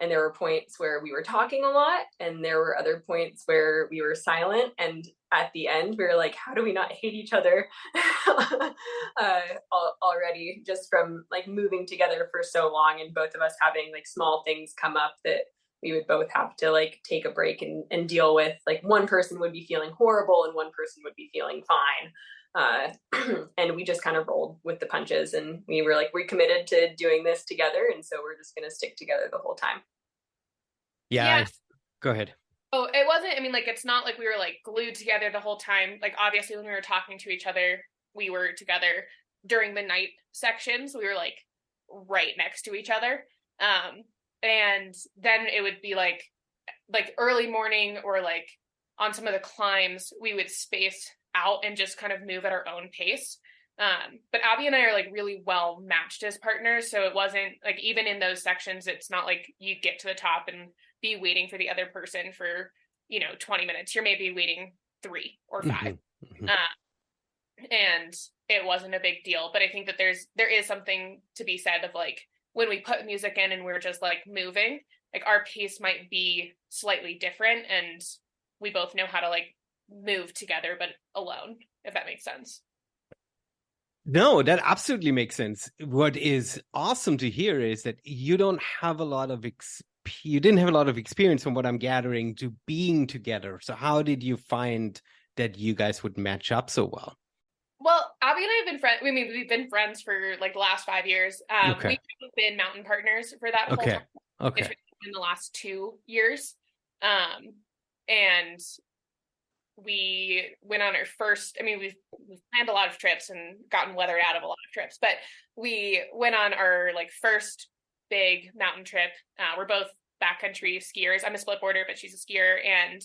And there were points where we were talking a lot, and there were other points where we were silent. And at the end, we were like, how do we not hate each other already, just from like moving together for so long, and both of us having like small things come up that we would both have to like take a break and deal with. Like one person would be feeling horrible and one person would be feeling fine. And we just kind of rolled with the punches, and we were like, we're committed to doing this together, and so we're just going to stick together the whole time. Yeah. Go ahead. Oh, it wasn't, I mean, like, it's not like we were like glued together the whole time. Like, obviously when we were talking to each other, we were together, during the night sections, we were like right next to each other. And then it would be like early morning or like on some of the climbs, we would space out and just kind of move at our own pace. But Abby and I are like really well matched as partners. So it wasn't like, even in those sections, it's not like you get to the top and be waiting for the other person for, 20 minutes. You're maybe waiting 3 or 5. Mm-hmm. And it wasn't a big deal. But I think that there is something to be said of like, when we put music in and we're just like moving, like our pace might be slightly different, and we both know how to like move together, but alone, if that makes sense. No, that absolutely makes sense. What is awesome to hear is that you don't have a lot of you didn't have a lot of experience, from what I'm gathering, to being together. So how did you find that you guys would match up so well? Well, Abby and I have been friends. I mean, we've been friends for like the last 5 years. Okay. We've been mountain partners for that whole time. Okay. It's in the last 2 years. And we went on our first, we've planned a lot of trips and gotten weathered out of a lot of trips, but we went on our like first big mountain trip. We're both backcountry skiers. I'm a split boarder, but she's a skier. And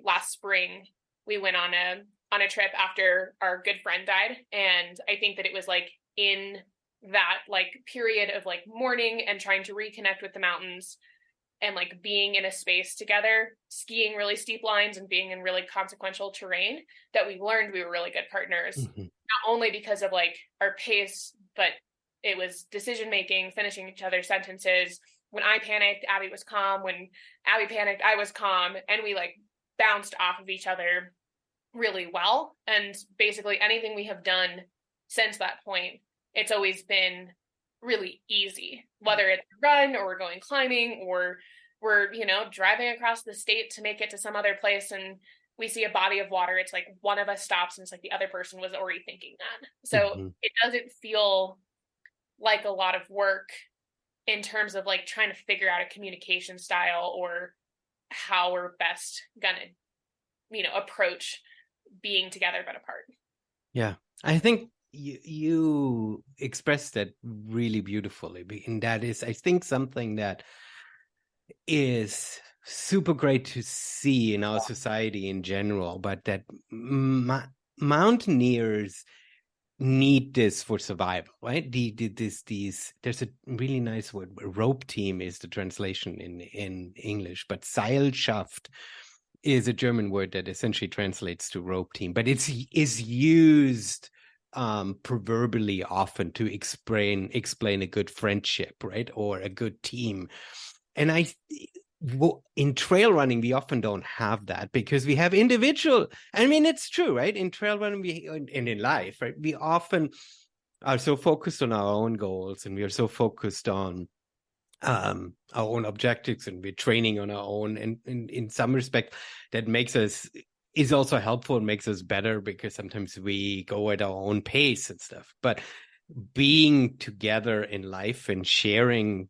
last spring we went on a trip after our good friend died. And I think that it was like in that like period of like mourning and trying to reconnect with the mountains and like being in a space together, skiing really steep lines and being in really consequential terrain, that we learned we were really good partners. Mm-hmm. Not only because of like our pace, but it was decision making, finishing each other's sentences. When I panicked, Abby was calm. When Abby panicked, I was calm. And we like bounced off of each other really well. And basically anything we have done since that point, it's always been really easy, whether it's a run or we're going climbing or we're, driving across the state to make it to some other place and we see a body of water. It's like one of us stops and it's like the other person was already thinking that. So It doesn't feel like a lot of work in terms of like trying to figure out a communication style or how we're best gonna, approach being together but apart. Yeah, I think you expressed that really beautifully, and that is, I think, something that is super great to see in our society in general, but that mountaineers need this for survival, right? There's a really nice word. Rope team is the translation in English, but Seilschaft is a German word that essentially translates to rope team, but is used proverbially often to explain a good friendship, right, or a good team. And in trail running, we often don't have that because we have individual. I mean, it's true, right? In trail running, and in life, right, we often are so focused on our own goals, and we are so focused on our own objectives, and we're training on our own. And in some respect, that is also helpful and makes us better because sometimes we go at our own pace and stuff. But being together in life and sharing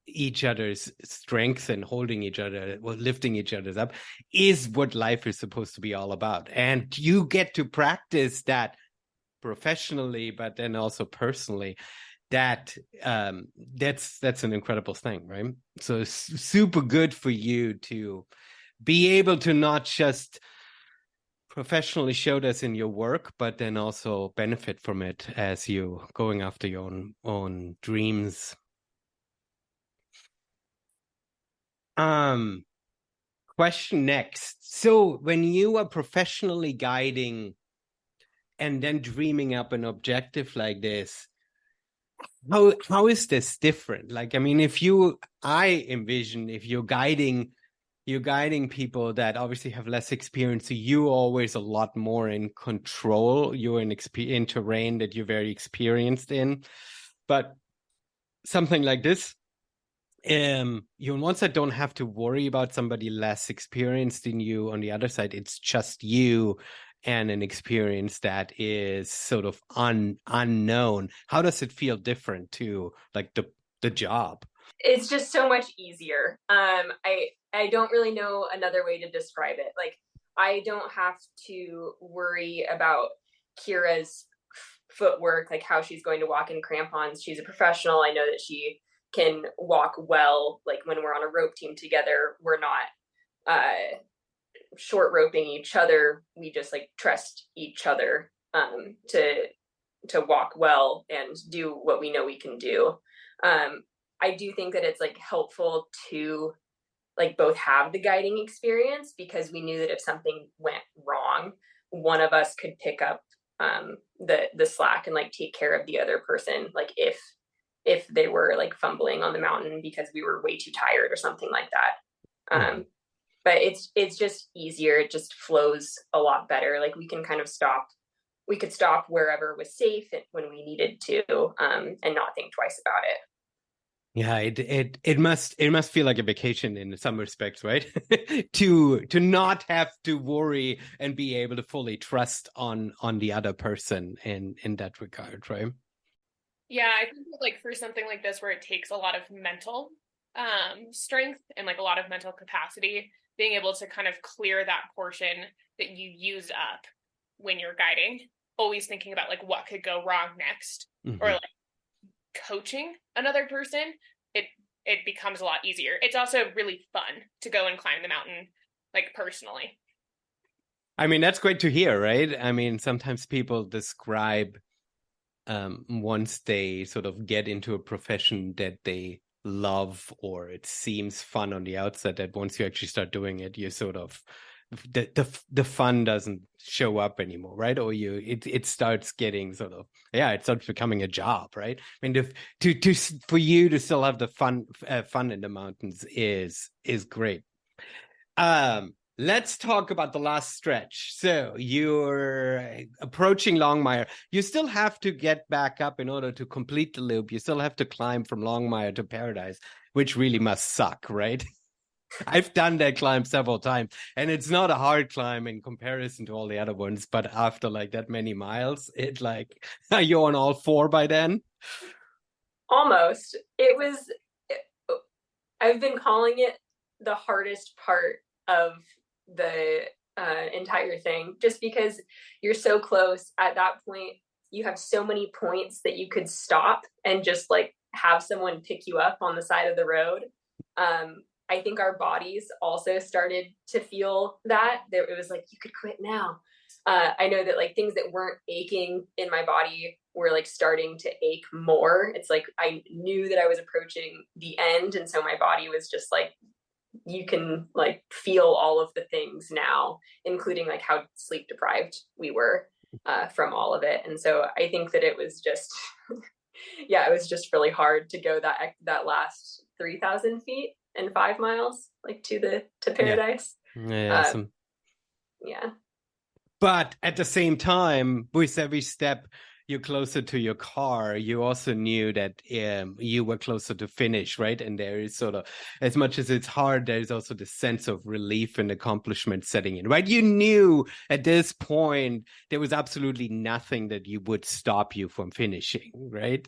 each other's strengths and holding each other, lifting each other's up, is what life is supposed to be all about. And you get to practice that professionally, but then also personally. That's an incredible thing, right? So it's super good for you to be able to not just professionally show this in your work, but then also benefit from it as you going after your own dreams. Question next. So when you are professionally guiding and then dreaming up an objective like this, how is this different? Like, I mean, I envision if you're guiding people that obviously have less experience, so you're always a lot more in control. You're in terrain that you're very experienced in. But something like this, you on one side don't have to worry about somebody less experienced than you. On the other side, it's just you and an experience that is sort of unknown. How does it feel different to like the job? It's just so much easier. I don't really know another way to describe it. Like, I don't have to worry about Kiira's footwork, like how she's going to walk in crampons. She's a professional. I know that she can walk well. Like when we're on a rope team together, we're not short roping each other. We just like trust each other to walk well and do what we know we can do. I do think that it's like helpful to like both have the guiding experience, because we knew that if something went wrong, one of us could pick up the slack and like take care of the other person, like if they were like fumbling on the mountain because we were way too tired or something like that. But it's just easier. It just flows a lot better. Like we can kind of we could stop wherever was safe when we needed to, and not think twice about it. Yeah, it must feel like a vacation in some respects, right? to not have to worry and be able to fully trust on the other person in that regard, right? Yeah, I think that, like for something like this where it takes a lot of mental strength and like a lot of mental capacity, being able to kind of clear that portion that you used up when you're guiding, always thinking about like what could go wrong next, or like coaching another person, it becomes a lot easier. It's also really fun to go and climb the mountain, like personally. I mean, that's great to hear, right? I mean, sometimes people describe once they sort of get into a profession that they love, or it seems fun on the outset, that once you actually start doing it, you sort of the fun doesn't show up anymore, right? Or it starts getting sort of, it starts becoming a job, right? I mean, for you to still have the fun in the mountains is great. Let's talk about the last stretch. So you're approaching Longmire. You still have to get back up in order to complete the loop. You still have to climb from Longmire to Paradise, which really must suck, right? I've done that climb several times, and it's not a hard climb in comparison to all the other ones. But after like that many miles, it like, are you on all four by then? Almost. I've been calling it the hardest part of the entire thing, just because you're so close. At that point, you have so many points that you could stop and just like have someone pick you up on the side of the road. I think our bodies also started to feel that it was like, you could quit now. I know that like things that weren't aching in my body were like starting to ache more. It's like I knew that I was approaching the end, and so my body was just like, you can like feel all of the things now, including like how sleep deprived we were from all of it. And so I think that it was just it was just really hard to go that last 3,000 feet and 5 miles like to Paradise. Yeah. But at the same time, with every step you're closer to your car, you also knew that you were closer to finish, right? And there is sort of, as much as it's hard, there's also the sense of relief and accomplishment setting in, right? You knew at this point there was absolutely nothing that you would stop you from finishing, right?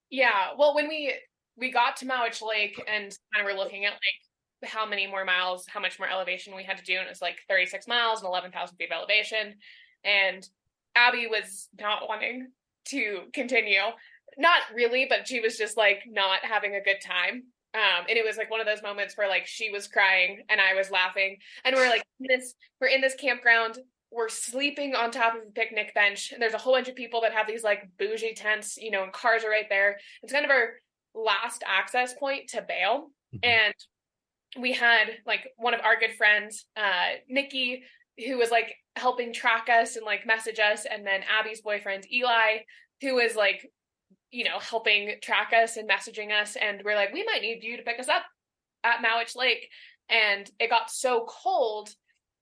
Yeah. Well, when we got to Mowich Lake and kind of were looking at like how many more miles, how much more elevation we had to do, and it was like 36 miles and 11,000 feet of elevation, and Abby was not wanting to continue. Not really, but she was just like not having a good time. And it was like one of those moments where like she was crying and I was laughing, and we're like we're in this campground, we're sleeping on top of a picnic bench, and there's a whole bunch of people that have these like bougie tents, you know, and cars are right there. It's kind of our last access point to bail. And we had like one of our good friends, Nikki, who was like helping track us and like message us, and then Abby's boyfriend Eli, who was like, you know, helping track us and messaging us, and we're like, we might need you to pick us up at Mowich Lake. And it got so cold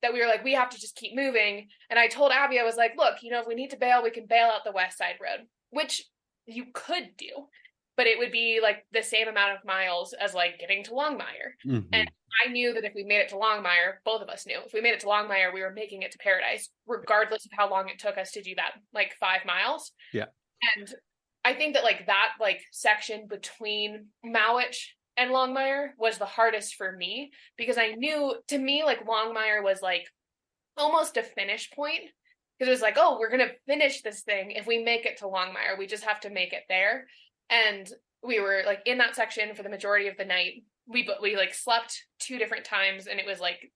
that we were like, we have to just keep moving. And I told Abby, I was like, look, you know, if we need to bail, we can bail out the West Side Road, which you could do, but it would be like the same amount of miles as like getting to Longmire. And I knew that if we made it to Longmire, both of us knew if we made it to Longmire, we were making it to Paradise, regardless of how long it took us to do that, like 5 miles. Yeah. And I think that like that like section between Mowich and Longmire was the hardest for me, because I knew, to me, like Longmire was like almost a finish point, Because it was like, oh, we're going to finish this thing if we make it to Longmire. We just have to make it there. And we were like in that section for the majority of the night. We like slept 2 different times, and it was like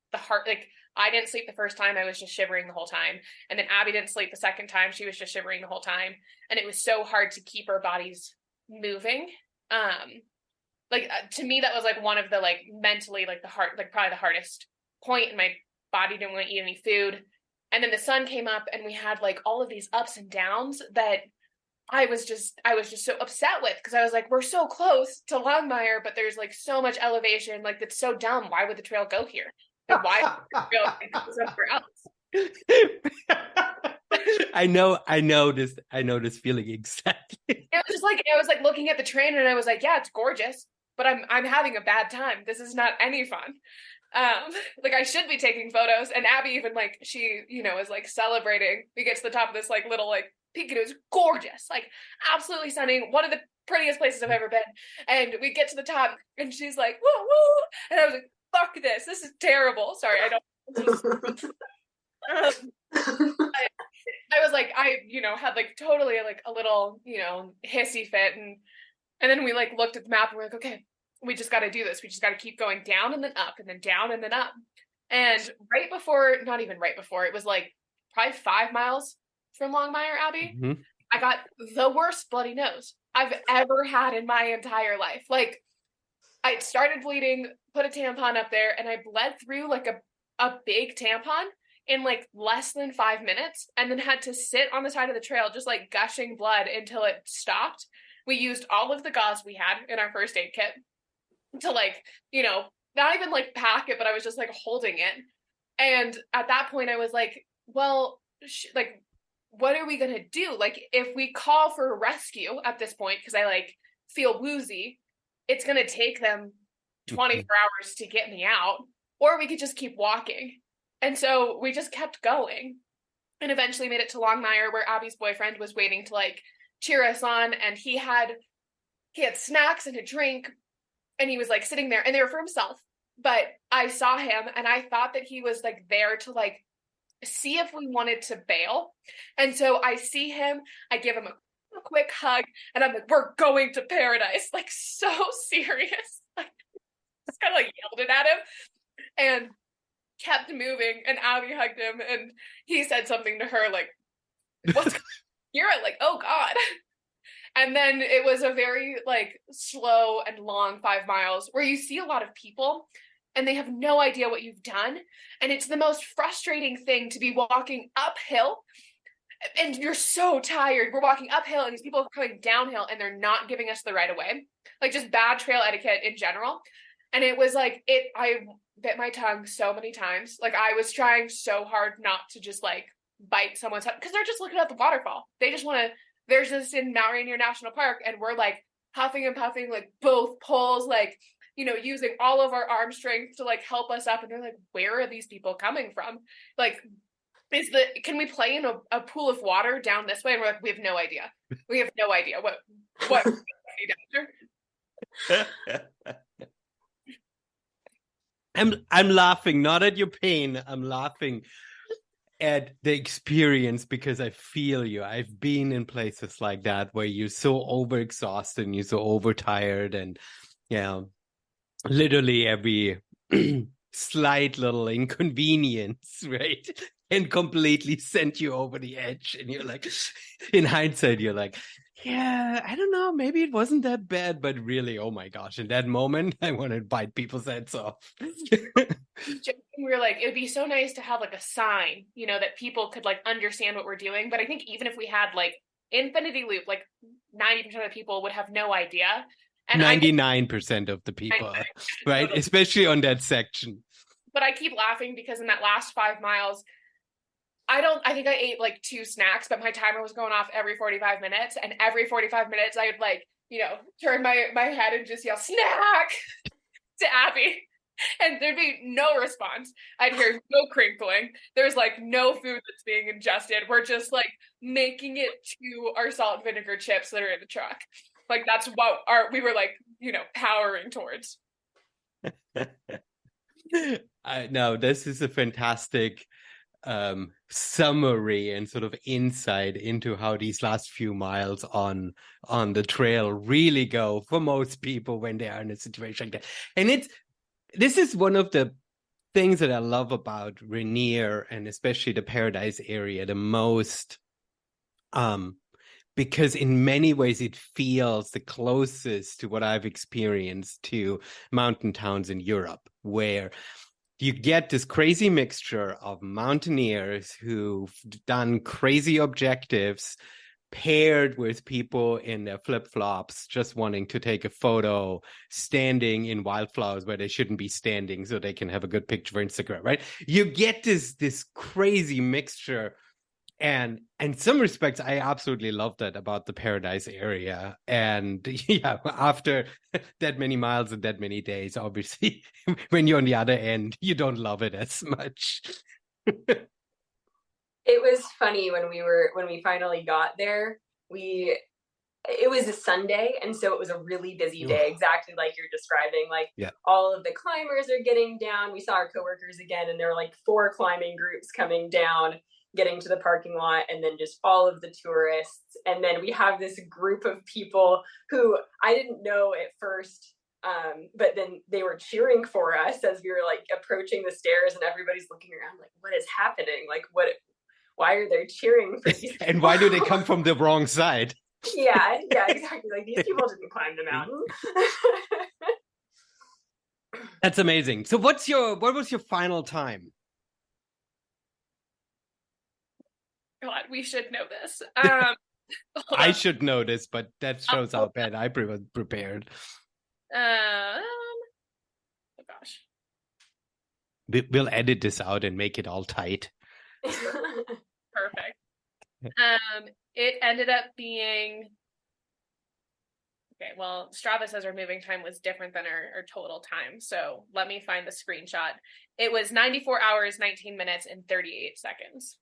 I didn't sleep the first time. I was just shivering the whole time. And then Abby didn't sleep the second time. She was just shivering the whole time. And it was so hard to keep our bodies moving. To me, that was like one of the like mentally like probably the hardest point. And my body didn't want to eat any food. And then the sun came up, and we had like all of these ups and downs that I was just so upset with, because I was like, we're so close to Longmire, but there's like so much elevation. Like, that's so dumb. Why would the trail go here? Like, why would the trail go somewhere else? I know this feeling exactly. It was just like, I was like looking at the train, and I was like, yeah, it's gorgeous, but I'm having a bad time. This is not any fun. Like, I should be taking photos. And Abby even like, she, is like celebrating. We get to the top of this like little like peak, and it was gorgeous, like absolutely stunning. One of the prettiest places I've ever been. And we get to the top, and she's like, woo, woo. And I was like, fuck this. This is terrible. Sorry, I don't. I was like, I had like totally like a little, hissy fit. And then we like looked at the map, and we're like, okay, we just got to do this. We just got to keep going down and then up and then down and then up. And not even right before, it was like probably 5 miles from Longmire, Abby, Mm-hmm. I got the worst bloody nose I've ever had in my entire life. Like, I started bleeding, put a tampon up there, and I bled through like a big tampon in like less than 5 minutes, and then had to sit on the side of the trail just like gushing blood until it stopped. We used all of the gauze we had in our first aid kit to like, not even like pack it, but I was just like holding it. And at that point I was like, well, like, what are we going to do? Like, if we call for a rescue at this point, because I like feel woozy, it's going to take them 24 hours to get me out, or we could just keep walking. And so we just kept going, and eventually made it to Longmire, where Abby's boyfriend was waiting to like cheer us on. And he had snacks and a drink, and he was like sitting there, and they were for himself. But I saw him, and I thought that he was like there to like see if we wanted to bail. And so I see him, I give him a quick hug, and I'm like, we're going to paradise, like so serious. Like, just kind of like yelled it at him and kept moving. And Abby hugged him, and he said something to her like, what's Kiira? Like, oh God. And then it was a very like slow and long 5 miles where you see a lot of people, and they have no idea what you've done. And it's the most frustrating thing to be walking uphill, and you're so tired. We're walking uphill, and these people are coming downhill, and they're not giving us the right of way. Like, just bad trail etiquette in general. And it was like, I bit my tongue so many times. Like, I was trying so hard not to just like bite someone's head, because they're just looking at the waterfall. They just want to, there's this in Mount Rainier National Park, and we're like huffing and puffing, like both poles, like, using all of our arm strength to like help us up. And they're like, where are these people coming from? Like, can we play in a pool of water down this way? And we're like, we have no idea. We have no idea what we need after. I'm laughing not at your pain. I'm laughing at the experience, because I feel you. I've been in places like that where you're so overexhausted and you're so overtired, and literally every slight little inconvenience, right, and completely sent you over the edge. And you're like, in hindsight, you're like, yeah, I don't know, maybe it wasn't that bad. But really, oh my gosh, in that moment, I want to bite people's heads off. We were like, it would be so nice to have like a sign, that people could like understand what we're doing. But I think even if we had like infinity loop, like 90% of people would have no idea. And 99% of the people, right? Totally. Especially on that section. But I keep laughing because in that last 5 miles, I think I ate like 2 snacks, but my timer was going off every 45 minutes. And every 45 minutes, I would like, turn my head and just yell, snack, to Abby. And there'd be no response. I'd hear no crinkling. There's like no food that's being ingested. We're just like making it to our salt and vinegar chips that are in the truck. Like, that's what we were like, powering towards. No, this is a fantastic summary and sort of insight into how these last few miles on the trail really go for most people when they are in a situation like that. And this is one of the things that I love about Rainier and especially the Paradise area the most, because in many ways it feels the closest to what I've experienced to mountain towns in Europe, where you get this crazy mixture of mountaineers who've done crazy objectives paired with people in their flip-flops just wanting to take a photo standing in wildflowers where they shouldn't be standing so they can have a good picture for Instagram, right? You get this crazy mixture. And in some respects, I absolutely love that about the Paradise area. And yeah, after that many miles and that many days, obviously, when you're on the other end, you don't love it as much. It was funny when we finally got there. It was a Sunday, and so it was a really busy day, exactly like you're describing. Like, yeah, all of the climbers are getting down. We saw our coworkers again, and there were like 4 climbing groups coming down, getting to the parking lot, and then just all of the tourists. And then we have this group of people who I didn't know at first, but then they were cheering for us as we were like approaching the stairs, and everybody's looking around like, what is happening? Like, why are they cheering for these people? And why do they come from the wrong side? Yeah, exactly. Like, these people didn't climb the mountain. That's amazing. So what was your final time? God, we should know this. I should know this, but that shows how bad I was prepared. Oh gosh. We'll edit this out and make it all tight. Perfect. It ended up being, okay, well, Strava says our moving time was different than our total time. So let me find the screenshot. It was 94 hours, 19 minutes, and 38 seconds.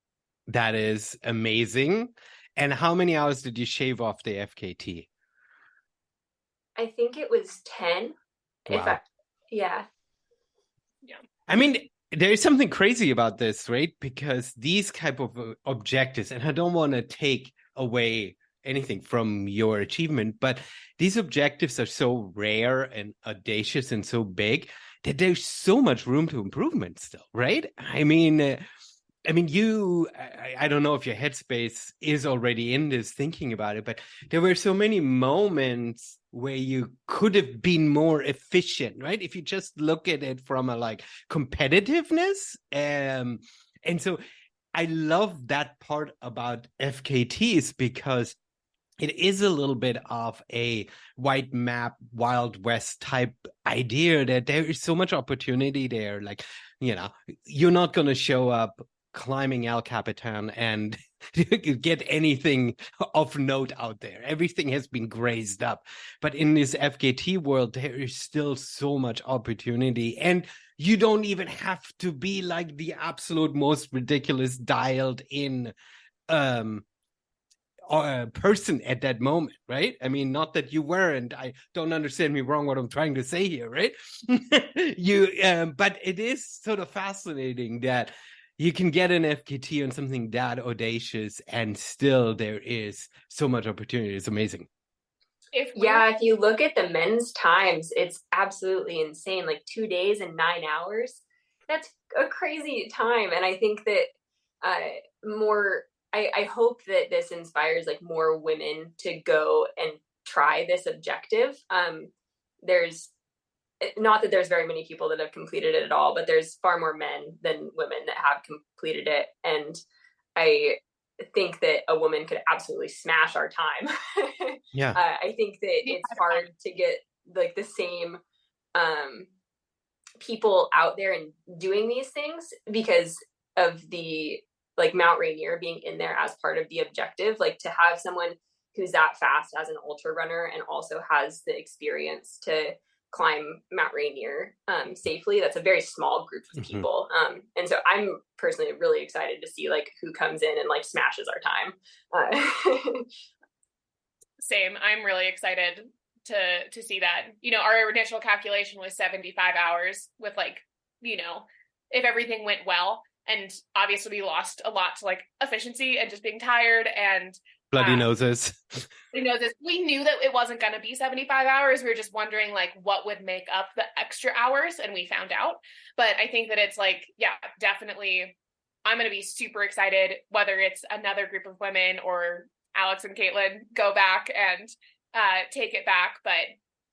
That is amazing. And how many hours did you shave off the FKT? I think it was 10. Wow. Yeah. I mean, there is something crazy about this, right? Because these type of objectives, and I don't want to take away anything from your achievement, but these objectives are so rare and audacious and so big that there's so much room to improvement still, right? I mean, I don't know if your headspace is already in this thinking about it, but there were so many moments where you could have been more efficient, right? If you just look at it from a like competitiveness. And so I love that part about FKTs because it is a little bit of a white map, Wild West type idea that there is so much opportunity there. Like, you're not going to show up climbing El Capitan and get anything of note out there. Everything has been grazed up. But in this FKT world, there is still so much opportunity. And you don't even have to be like the absolute most ridiculous dialed in person at that moment, right? I mean, not that you weren't. I don't understand me wrong what I'm trying to say here, right? But it is sort of fascinating that you can get an FKT on something that audacious and still there is so much opportunity. It's amazing. If you look at the men's times, it's absolutely insane. Like 2 days and 9 hours. That's a crazy time. And I think that I hope that this inspires like more women to go and try this objective. There's not that there's very many people that have completed it at all, but there's far more men than women that have completed it. And I think that a woman could absolutely smash our time. Yeah. I think that it's hard to get like the same people out there and doing these things because of the like Mount Rainier being in there as part of the objective. Like to have someone who's that fast as an ultra runner and also has the experience to climb Mount Rainier safely, that's a very small group of people. And so I'm personally really excited to see like who comes in and like smashes our time. Same. I'm really excited to see that. Our initial calculation was 75 hours with like, if everything went well. And obviously we lost a lot to like efficiency and just being tired and Bloody noses. we knew that it wasn't going to be 75 hours. We were just wondering like what would make up the extra hours, and we found out. But I think that it's like, yeah, definitely I'm going to be super excited whether it's another group of women or Alex and Caitlin go back and take it back. But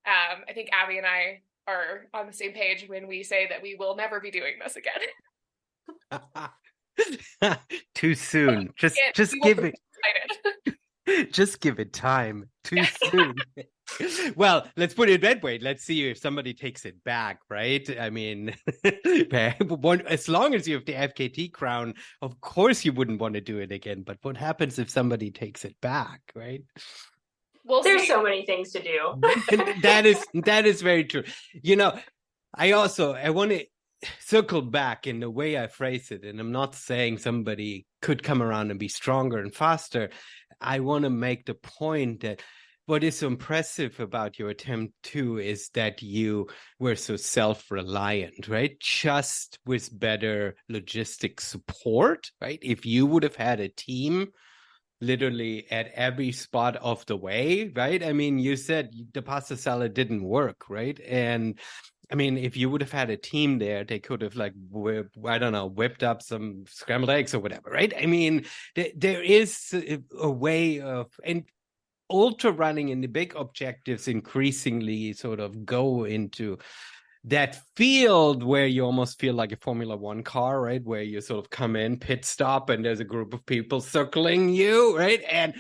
I think Abby and I are on the same page when we say that we will never be doing this again. Too soon. Just give it. Just give it time. Too soon. Well, let's put it that way. Let's see if somebody takes it back, right? I mean, as long as you have the FKT crown, of course you wouldn't want to do it again. But what happens if somebody takes it back, right? There's so many things to do. that is very true. You know, I want to circle back in the way I phrase it, and I'm not saying somebody could come around and be stronger and faster. I want to make the point that what is so impressive about your attempt too is that you were so self-reliant, right? Just with better logistic support, right? If you would have had a team literally at every spot of the way, right? I mean, you said the pasta salad didn't work, right? And I mean, if you would have had a team there, they could have like, whipped up some scrambled eggs or whatever, right? I mean, there is a way of, and ultra running and the big objectives increasingly sort of go into that field where you almost feel like a Formula One car, right? Where you sort of come in, pit stop, and there's a group of people circling you, right? And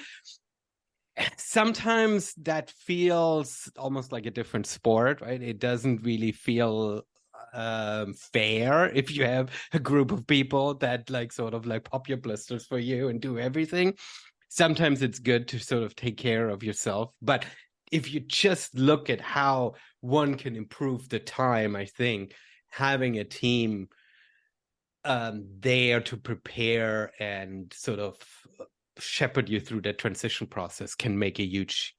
sometimes that feels almost like a different sport, right? It doesn't really feel fair if you have a group of people that like sort of like pop your blisters for you and do everything. Sometimes it's good to sort of take care of yourself. But if you just look at how one can improve the time, I think having a team there to prepare and sort of shepherd you through that transition process can make a huge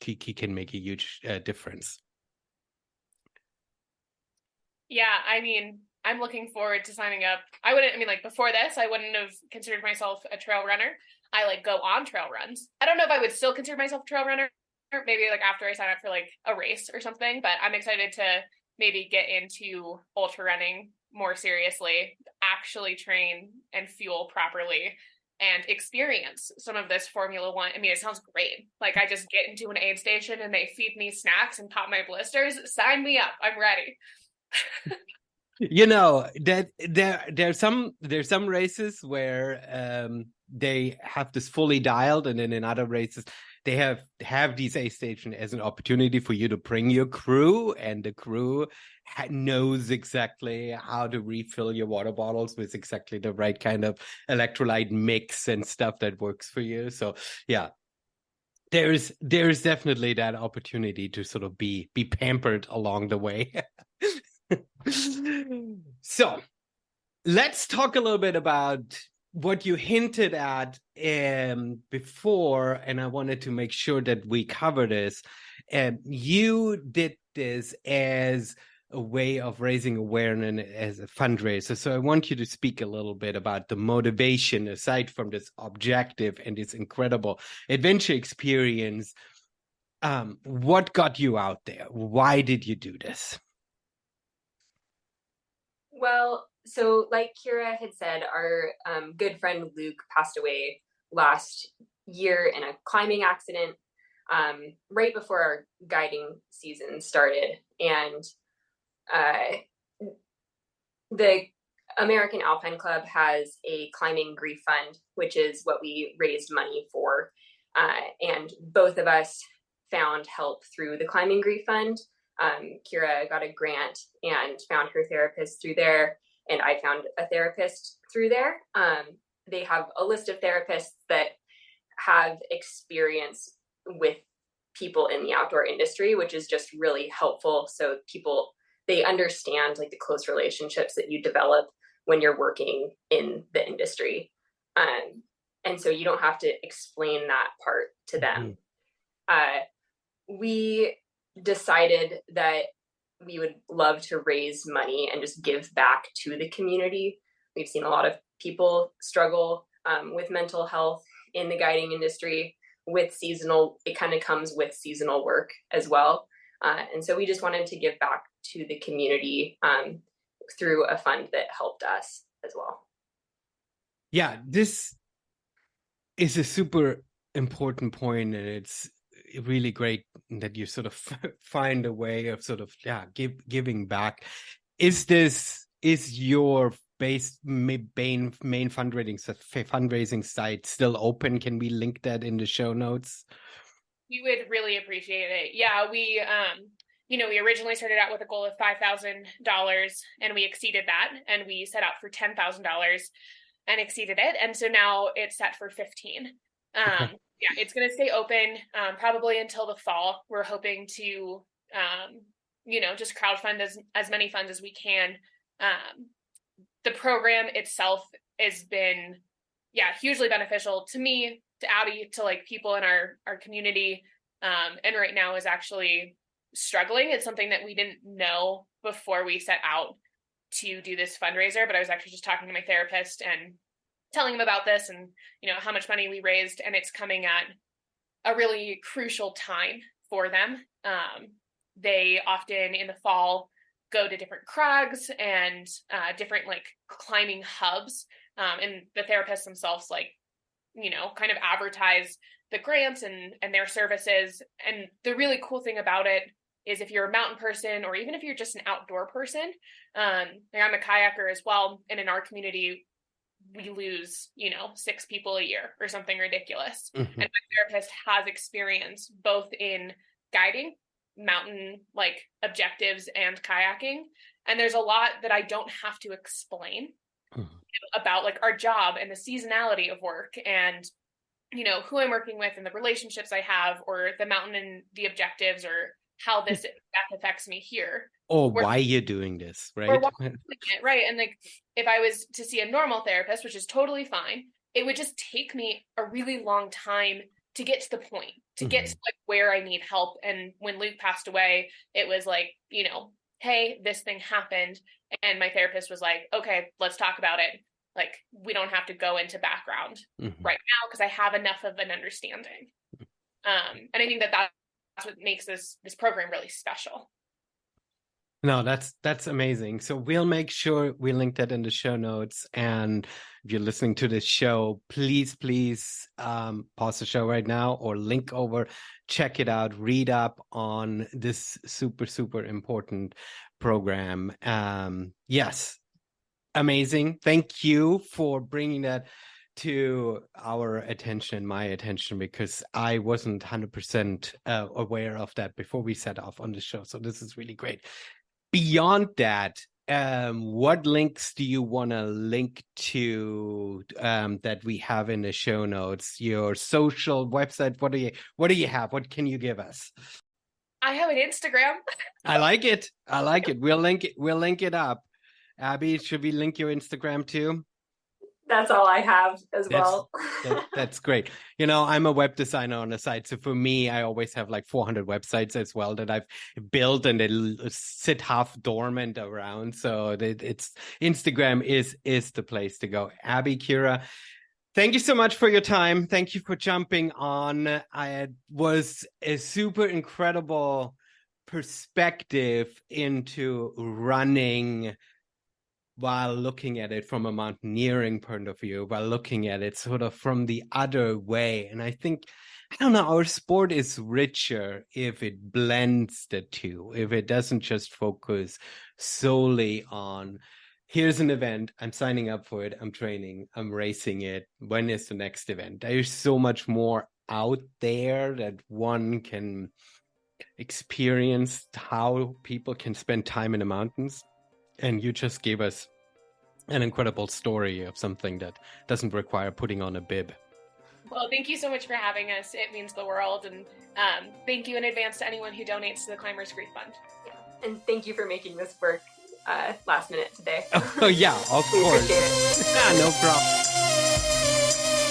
difference. Yeah, I mean, I'm looking forward to signing up. Before this, I wouldn't have considered myself a trail runner. I like go on trail runs. I don't know if I would still consider myself a trail runner, maybe like after I sign up for like a race or something, but I'm excited to maybe get into ultra running more seriously, actually train and fuel properly and experience some of this Formula One. I mean, it sounds great. Like I just get into an aid station and they feed me snacks and pop my blisters. Sign me up. I'm ready. You know that there's some races where they have this fully dialed, and then in other races they have these aid stations as an opportunity for you to bring your crew, and the crew knows exactly how to refill your water bottles with exactly the right kind of electrolyte mix and stuff that works for you. So yeah, there's definitely that opportunity to sort of be pampered along the way. So let's talk a little bit about what you hinted at before, and I wanted to make sure that we cover this. You did this as a way of raising awareness as a fundraiser. So I want you to speak a little bit about the motivation aside from this objective and this incredible adventure experience. What got you out there? Why did you do this? Well, so like Kiira had said, our good friend Luke passed away last year in a climbing accident right before our guiding season started. And the American Alpine Club has a climbing grief fund, which is what we raised money for. And both of us found help through the climbing grief fund. Kiira got a grant and found her therapist through there, and I found a therapist through there. They have a list of therapists that have experience with people in the outdoor industry, which is just really helpful. So they understand like the close relationships that you develop when you're working in the industry. And so you don't have to explain that part to them. We decided that we would love to raise money and just give back to the community. We've seen a lot of people struggle with mental health in the guiding industry with seasonal, it kind of comes with seasonal work as well. And so we just wanted to give back to the community through a fund that helped us as well. Yeah, this is a super important point, and it's really great that you sort of find a way of sort of giving back. Is your main fundraising site still open? Can we link that in the show notes? We would really appreciate it. Yeah, we we originally started out with a goal of $5,000 and we exceeded that, and we set out for $10,000 and exceeded it, and so now it's set for 15. Okay. Yeah, it's going to stay open probably until the fall. We're hoping to just crowdfund as many funds as we can. The program itself has been hugely beneficial to me, to Abby, to like people in our community, and right now is actually struggling. It's something that we didn't know before we set out to do this fundraiser, but I was actually just talking to my therapist and telling him about this and how much money we raised, and it's coming at a really crucial time for them. They often in the fall go to different crags and different like climbing hubs, and the therapists themselves kind of advertise the grants and their services. And the really cool thing about it is if you're a mountain person, or even if you're just an outdoor person, I'm a kayaker as well, and in our community we lose 6 people a year or something ridiculous. Mm-hmm. And my therapist has experience both in guiding mountain like objectives and kayaking, and there's a lot that I don't have to explain about like our job and the seasonality of work and who I'm working with and the relationships I have, or the mountain and the objectives, or how that affects me here, or why you're doing this, right? Or why I'm doing it, right? And like if I was to see a normal therapist, which is totally fine, it would just take me a really long time to get to the point, to get to like where I need help. And when Luke passed away, it was like, hey, this thing happened. And my therapist was like, okay, let's talk about it. Like, we don't have to go into background right now because I have enough of an understanding. And I think that's what makes this program really special. No, that's amazing. So we'll make sure we link that in the show notes. And if you're listening to this show, please pause the show right now or link over, check it out, read up on this super, super important program. Yes, amazing. Thank you for bringing that to our attention, my attention, because I wasn't 100% aware of that before we set off on the show. So this is really great. Beyond that, what links do you want to link to that we have in the show notes? Your social website? What do you have? What can you give us? I have an Instagram. I like it. We'll link it up. Abby, should we link your Instagram too? That's all I have as well. That's great. I'm a web designer on the side. So for me, I always have like 400 websites as well that I've built and they sit half dormant around. So it's Instagram is the place to go. Abby, Kiira, thank you so much for your time. Thank you for jumping on. It was a super incredible perspective into running while looking at it from a mountaineering point of view, while looking at it sort of from the other way. And I think, our sport is richer if it blends the two, if it doesn't just focus solely on, here's an event, I'm signing up for it, I'm training, I'm racing it, when is the next event? There's so much more out there that one can experience how people can spend time in the mountains. And you just gave us an incredible story of something that doesn't require putting on a bib. Well, thank you so much for having us. It means the world. And thank you in advance to anyone who donates to the Climbers Grief Fund. Yeah. And thank you for making this work last minute today. Oh, yeah, of we course. Appreciate it. Yeah, no problem.